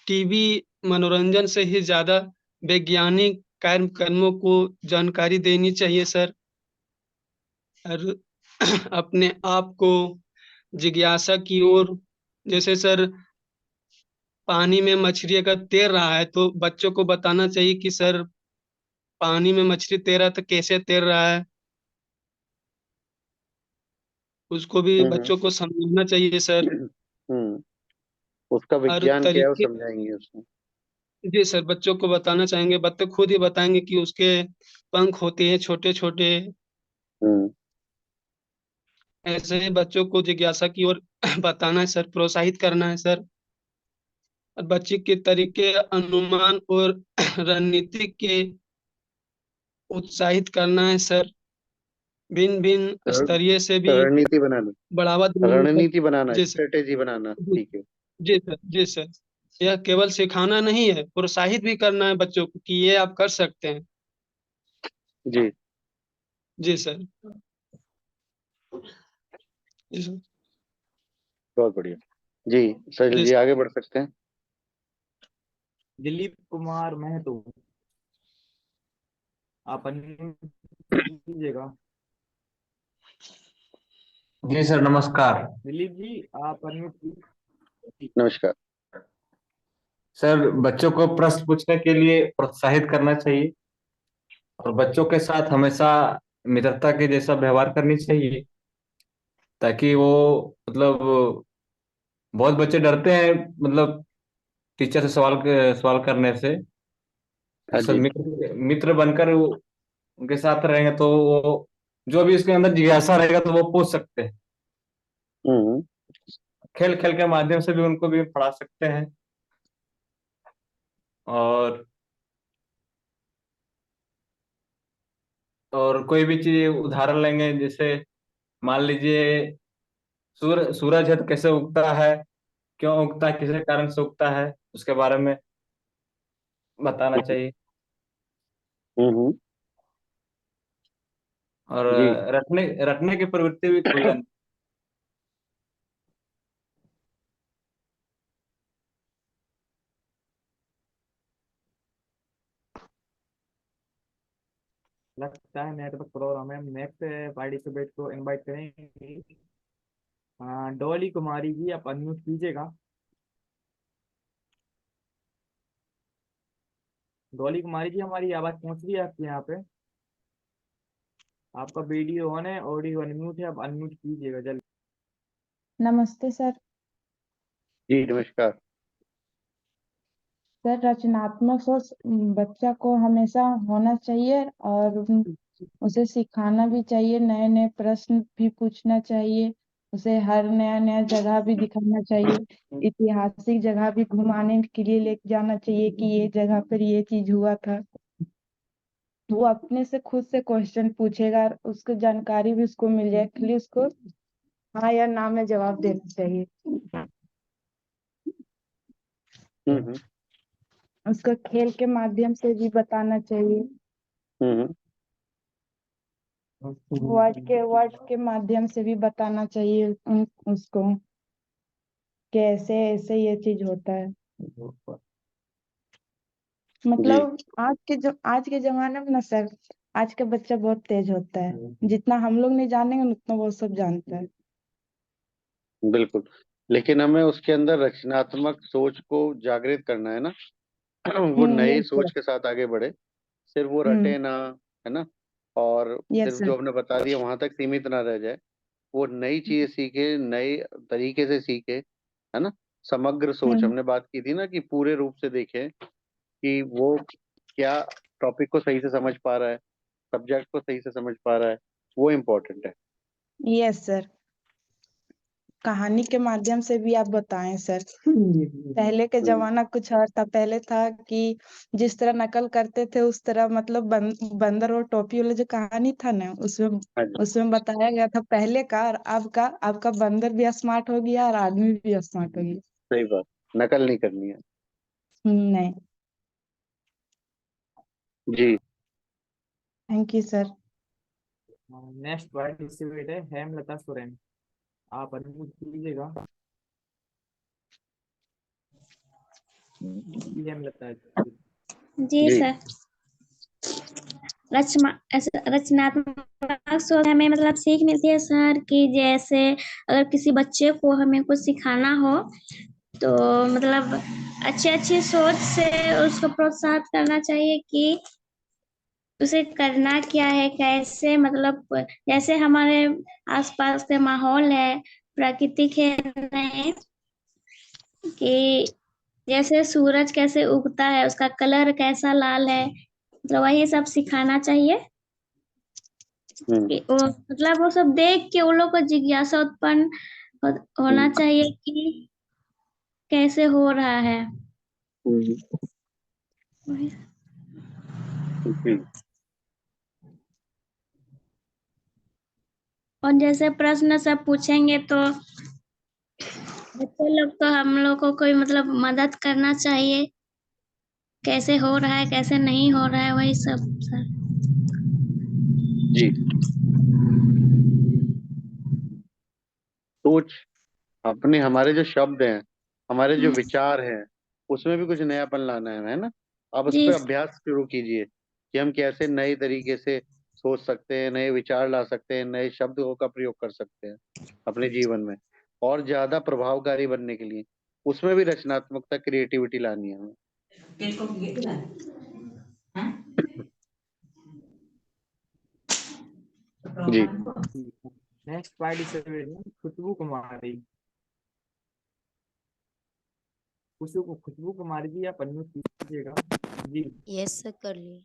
टीवी मनोरंजन से ही ज्यादा वैज्ञानिक कार्यक्रमों को जानकारी देनी चाहिए सर। और अपने आप को जिज्ञासा की ओर, जैसे सर पानी में मछली अगर तैर रहा है तो बच्चों को बताना चाहिए कि सर पानी में मछली तैर रहा है तो कैसे तैर रहा है। उसको भी हम्म बच्चों को समझना चाहिए सर। हम्म। उसका और विज्ञान क्या है वो तरीके, समझाएंगे उसमें। जी सर, बच्चों को बताना चाहेंगे, बच्चे खुद ही बताएंगे कि उसके पंख होते हैं छोटे छोटे। हम्म ऐसे ही बच्चों को जिज्ञासा की ओर बताना है सर, प्रोत्साहित करना है सर। और बच्चे के तरीके, अनुमान और रणनीति के उत्साहित करना है सर। भिन्न भिन्न रण- स्तरीय से भी रणनीति बनाना। बढ़ावा देना है सर। रणनीति बनाना, जी सर, स्ट्रेटेजी बनाना, जी ठीक है। जी सर, जी सर। यह केवल सिखाना नहीं है, प्रोत्साहित भी करना है बच्चों को कि ये आप कर सकते हैं। जी। जी सर, जी सर, बहुत बढ़िया। जी सजल जी जी, सर। आगे बढ़ सकते हैं। दिलीप कुमार महतो, आप अनम्यूट कीजिएगा। जी सर, नमस्कार। दिलीप जी, आप अनम्यूट कीजिए। नमस्कार। सर, बच्चों को प्रश्न पूछने के लिए प्रोत्साहित करना चाहिए और बच्चों के साथ हमेशा मित्रता के जैसा व्यवहार करनी चाहिए, ताकि वो मतलब बहुत बच्चे डरते हैं मतलब टीचर से सवाल करने से। हाँ सब जी। मित्र मित्र बनकर उनके साथ रहेंगे तो वो जो भी उसके अंदर जिज्ञासा रहेगा तो वो पूछ सकते हैं। हम्म खेल खेल के माध्यम से भी उनको भी पढ़ा सकते हैं। और कोई भी चीज उदाहरण लेंगे, जैसे मान लीजिए सूरज है तो कैसे उगता है, क्यों उगता है, किसी कारण से उगता है, उसके बारे में बताना चाहिए। हम्म। और जी रटने रटने की प्रवृत्ति भी खो जानी। लगता है नेटवर्क प्रॉब्लम है। नेक्स्ट पार्टिसिपेट को इनवाइट करेंगे। डॉली कुमारी जी, आप अनम्यूट कीजिएगा। डॉली कुमारी जी, हमारी आवाज पहुंच रही है आपके यहाँ पे? आपका वीडियो ऑन है, ऑडियो अनम्यूट है, आप अनम्यूट कीजिएगा जल्दी। नमस्ते सर। जी नमस्कार। सर, रचनात्मक सोच बच्चा को हमेशा होना चाहिए और उसे सिखाना भी चाहिए, नए नए प्रश्न भी पूछना चाहिए, उसे हर नया नया जगह भी दिखाना चाहिए, ऐतिहासिक जगह भी घुमाने के लिए लेके जाना चाहिए कि ये जगह पर ये चीज हुआ था। वो अपने से खुद से क्वेश्चन पूछेगा और उसको जानकारी भी उसको मिल जाए, खाली उसको हाँ या ना में जवाब देना चाहिए। हम्म उसको खेल के माध्यम से भी बताना चाहिए, हम्म वर्ड के माध्यम से भी बताना चाहिए उसको कि ऐसे ऐसे ये चीज होता है। जी मतलब आज के जमाने में ना सर, आज का बच्चा बहुत तेज होता है, जितना हम लोग नहीं जानेंगे उतना वो सब जानता है। बिल्कुल। लेकिन हमें उसके अंदर रचनात्मक सोच को जागृत करना है ना। वो नई यस सर। सोच के साथ आगे बढ़े, सिर्फ वो हम्म। रटे ना, है ना। और यस सिर्फ सर। जो हमने बता दिया वहां तक सीमित ना रह जाए, वो नई चीजें सीखे, नए तरीके से सीखे, है ना। समग्र सोच हम्म। हमने बात की थी ना, कि पूरे रूप से देखें कि वो क्या टॉपिक को सही से समझ पा रहा है, सब्जेक्ट को सही से समझ पा रहा है, वो इम्पोर्टेंट है। Yes sir. कहानी के माध्यम से भी आप बताएं सर। पहले के हम्म, जमाना कुछ और था, पहले था कि जिस तरह नकल करते थे उस तरह, मतलब बंदर और टोपी वाला जो कहानी था ना, उसमें हाँ जी, उसमें बताया गया था पहले का और अब का बंदर भी स्मार्ट हो गया और आदमी भी स्मार्ट हो गया। सही बात। नकल नहीं करनी है। नहीं। जी thank you sir. Next participate है हेमलता सोरेन, आप अनम्यूट कीजिएगा। जी हेमलता जी। जी जी सर। रचनात्मक सोच हमें मतलब सीख मिलती है सर कि जैसे अगर किसी बच्चे को हमें कुछ सिखाना हो तो मतलब अच्छी अच्छी सोच से उसको प्रोत्साहित करना चाहिए कि उसे करना क्या है, कैसे मतलब जैसे हमारे आसपास के माहौल है, प्राकृतिक है नहीं, कि जैसे सूरज कैसे उगता है, उसका कलर कैसा लाल है, मतलब वही सब सिखाना चाहिए हम्म कि वो मतलब वो सब देख के उन लोग को जिज्ञासा उत्पन्न होना हम्म चाहिए कि कैसे हो रहा है। हम्म, जी और जैसे प्रश्न सब पूछेंगे तो बच्चे लोग तो हम लोग को कोई मतलब मदद करना चाहिए, कैसे हो रहा है कैसे नहीं हो रहा है वही सब सर। जी। सोच अपने, हमारे जो शब्द हैं, हमारे जो विचार हैं, उसमें भी कुछ नयापन लाना है ना। आप उस जी पर अभ्यास शुरू कीजिए कि हम कैसे नए तरीके से सोच सकते हैं, नए विचार ला सकते हैं, नए शब्दों का प्रयोग कर सकते हैं अपने जीवन में, और ज्यादा प्रभावकारी बनने के लिए उसमें भी रचनात्मकता, क्रिएटिविटी लानी है हमें। जी नेक्स्ट पार्टिसिपेट है खुशबू कुमारी। खुशबू कुमारी जी, आप अनम्यूट कीजिएगा। जी यस सर, कर लिए।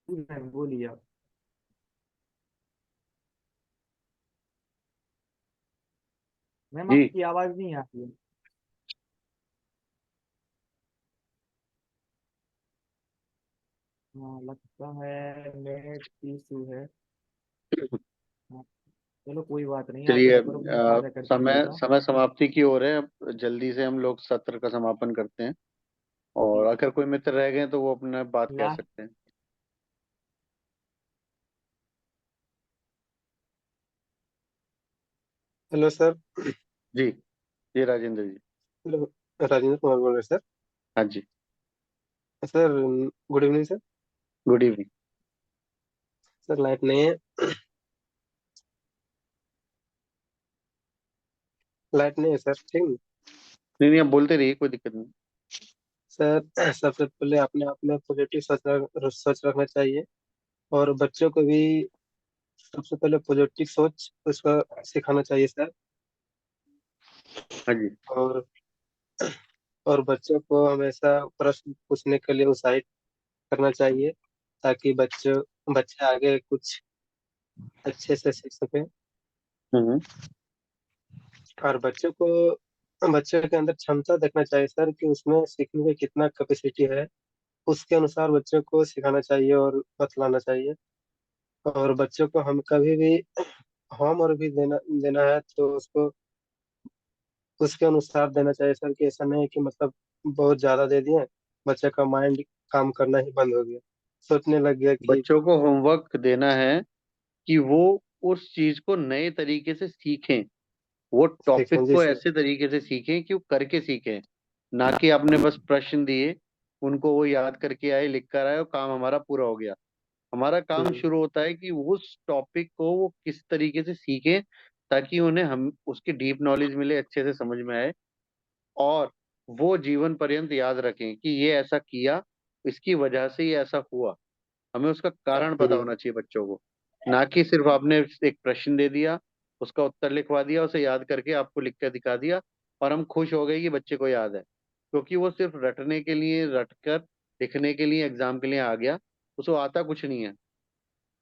मैम बोलिए आप। मैम जी आपकी आवाज नहीं आती है। हाँ लगता है नेट इशू है। हाँ, चलो कोई बात नहीं, आप चलिए, एक बार अपना कार्य कर समय दीजिएगा। समय समाप्ति की ओर है। अब जल्दी से हम लोग सत्र का समापन करते हैं, और अगर कोई मित्र रह गए तो वो अपना बात कह लास्ट सकते हैं। Hello sir. जी जी, राजेंद्र जी। हेलो, राजेंद्र कुमार बोल रहे हैं सर। हाँ जी, sir good evening sir. Good evening. Sir light नहीं है, लाइट नहीं है सर, ठीक है। नहीं नहीं, आप बोलते रहिए, कोई दिक्कत नहीं। सर सबसे पहले अपने आप में पॉजिटिव सोच रखना चाहिए, और बच्चों को भी सबसे पहले पॉजिटिव सोच उसको सिखाना चाहिए सर। हाँ जी। और बच्चों को हमेशा प्रश्न पूछने के लिए उत्साहित करना चाहिए, ताकि बच्चे आगे कुछ अच्छे से सीख सकें। हम्म। और बच्चे के अंदर क्षमता देखना चाहिए सर, कि उसमें सीखने की कितना कैपेसिटी है। उसके अनुसार बच्चों को सिखाना चाहिए और बतलाना चाहिए। और बच्चों को हम कभी भी होमवर्क भी देना देना है तो उसको उसके अनुसार देना चाहिए सर, कि ऐसा नहीं कि मतलब बहुत ज्यादा दे दिए, बच्चे का माइंड काम करना ही बंद हो गया, सोचने लग गया कि बच्चों को होमवर्क देना है कि वो उस चीज को नए तरीके से सीखें, वो टॉपिक सीखें। जी को सर। ऐसे तरीके से सीखें कि वो करके सीखें, ना कि आपने बस प्रश्न दिए, उनको वो याद करके आए, लिख कर आए और काम हमारा पूरा हो गया। हमारा काम हम्म, शुरू होता है कि उस टॉपिक को वो किस तरीके से सीखें, ताकि उन्हें हम उसकी डीप नॉलेज मिले, अच्छे से समझ में आए, और वो जीवन पर्यंत याद रखें कि ये ऐसा किया, इसकी वजह से ये ऐसा हुआ। हमें उसका कारण पता हम्म, होना चाहिए बच्चों को, ना कि सिर्फ आपने एक प्रश्न दे दिया, उसका उत्तर लिखवा दिया, उसे याद करके आपको लिख कर दिखा दिया, और हम खुश हो गए कि बच्चे को याद है, क्योंकि वो सिर्फ रटने के लिए, रटकर लिखने के लिए, एग्जाम के लिए आ गया, उसको आता कुछ नहीं है।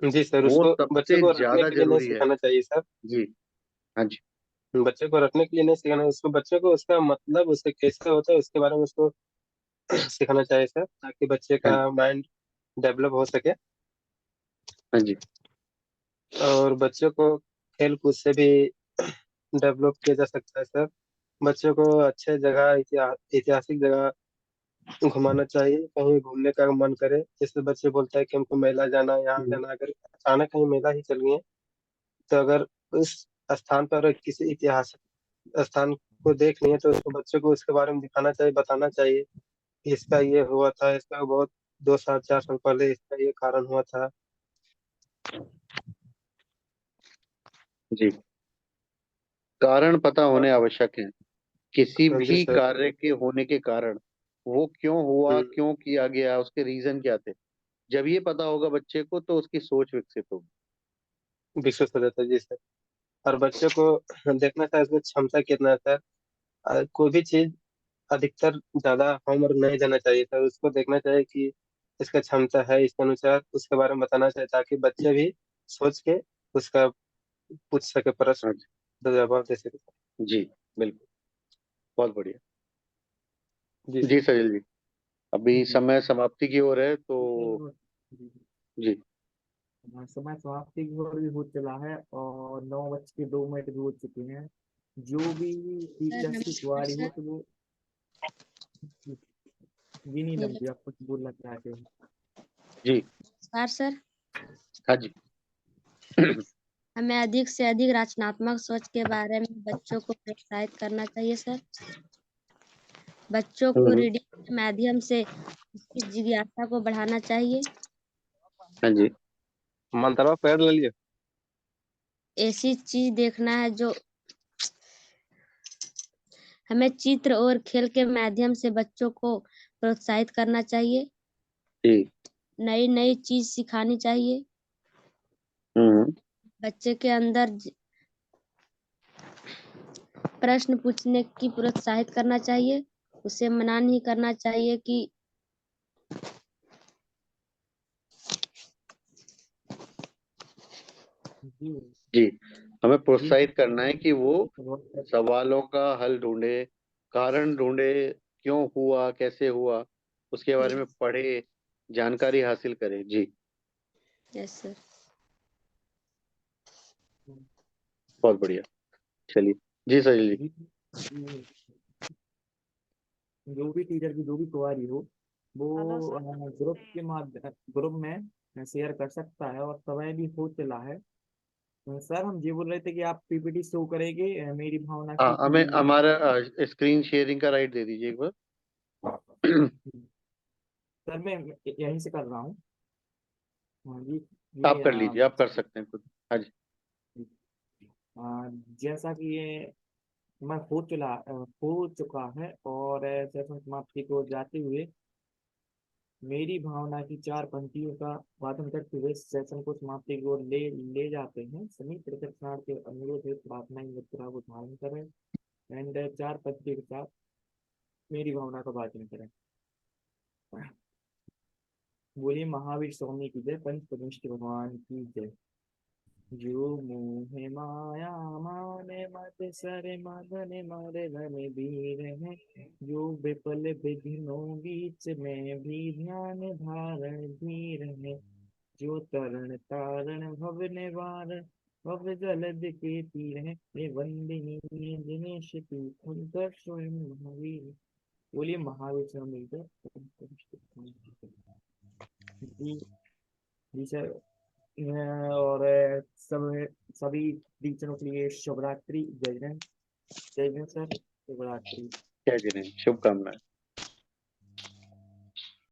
जी सर, वो उसको बच्चे सबसे को रटने ज्यादा के लिए नहीं जरूरी है। सिखाना चाहिए सर। जी। हाँ जी। बच्चे को रटने के लिए नहीं सिखाना, उसको बच्चे को उसका मतलब उससे कैसे होता है उसके बारे में उसको सिखाना चाहिए सर, ताकि बच्चे हाँ का जी। माइंड डेवलप हो सके। हाँ जी। और बच्चों को खेल कूद से भी डेवलप किया जा सकता है सर। बच्चों को अच्छे जगह ऐतिहासिक जगह घुमाना चाहिए, कहीं घूमने का मन करे, जैसे बच्चे बोलते हैं कि हमको मेला जाना है, यहाँ हम्म। जाना है। अगर अचानक कहीं मेला ही चल गए, तो अगर उस स्थान पर किसी ऐतिहासिक स्थान को देख लिए तो उसको बच्चे को उसके बारे में दिखाना चाहिए, बताना चाहिए कि इसका ये हुआ था, इसका बहुत 2 साल 4 साल पहले इसका ये कारण हुआ था। जी, कारण पता होने आवश्यक है। किसी हाँ जी भी सर। कार्य के होने के कारण, वो क्यों हुआ, हम्म, क्यों किया गया, उसके रीजन क्या थे, जब ये पता होगा बच्चे को तो उसकी सोच विकसित होगी। विश्वास हो जाता है जी सर। और बच्चे को देखना चाहिए उसमें क्षमता कितना है सर। कोई भी चीज अधिकतर ज्यादा होमवर्क नहीं देना चाहिए सर, उसको देखना चाहिए कि इसका क्षमता है, इसके अनुसार उसके बारे में बताना चाहिए, ताकि बच्चे भी सोच के उसका पूछ सके, प्रश्न हाँ जी। तो जवाब दे सके। जी, बिल्कुल, बहुत बढ़िया। जी जी सर। सजल जी, अभी जी समय समाप्ति की ओर है, तो तो जी, जी। समय समाप्ति की ओर भी हो चला है और 9:02 भी हो चुके हैं। जो भी सर टीचर की नमस्कार कुआरी हो सर। तो वो जी नहीं हेलो लंबी, आप कुछ बोलना चाहते हैं? जी। नमस्कार सर। हाँ जी। हमें अधिक से अधिक रचनात्मक सोच के बारे में बच्चों को प्रोत्साहित करना चाहिए सर। बच्चों को हम्म। रीडिंग के माध्यम से उसकी जिज्ञासा को बढ़ाना चाहिए। हाँ जी। मंत्रवा पैर ले लिया। ऐसी चीज देखना है जो हमें चित्र और खेल के माध्यम से बच्चों को प्रोत्साहित करना चाहिए। जी। नई नई चीज सिखानी चाहिए। हम्म। बच्चे के अंदर प्रश्न पूछने की प्रोत्साहित करना चाहिए। उसे मना नहीं करना चाहिए कि जी जी, हमें जी प्रोत्साहित करना है कि वो बहुत सवालों का हल ढूंढे, कारण ढूंढे, क्यों हुआ, कैसे हुआ, उसके बारे में पढ़े, जानकारी हासिल करें। जी, यस सर। बहुत बढ़िया। चलिए जी सजल जी। जो भी टीचर की जो भी क्वारी हो वो ग्रुप के माध्यम ग्रुप में शेयर कर सकता है, और समय भी हो चला है। सर हम ये बोल रहे थे कि आप पीपीटी शो करेंगे मेरी भावना हाँ, की हमें हमारा स्क्रीन शेयरिंग का राइट दे दीजिए एक बार। सर मैं यहीं से कर रहा हूँ। हाँ जी, आप ये कर लीजिए, आप कर सकते हैं खुद। हाँ जी। जैसा कि ये मैं हो चुका है, और सेशन समाप्ति को जाते हुए मेरी भावना की 4 पंक्तियों का वादन करते हुए सेशन को समाप्ति की ओर ले जाते हैं। सभी प्रशिक्षणार्थी अनुरोध है प्रार्थना मुद्रा को धारण करें एंड 4 पंक्तियों के साथ मेरी भावना का वाचन करें। बोलिए महावीर स्वामी की जय, पंच परमेश्वर भगवान की जय। जो मोह माया माने मत सरे मदन मरे धन वीर है, जो विपल विघ्नों बीच में भी ध्यान धारण धीर है, जो तरण तारण भव निवारण भव जलद के तीर है, ये वंदिनी दिनेश तीर्थंकर स्वयं महावीर। बोलिए महावीर स्वामी जय। जी जी सर। और सभी टीचरों के लिए शुभरात्रि। जय हिंद। जय हिंद सर, शुभरात्रि। जय जय, शुभकामनाएं।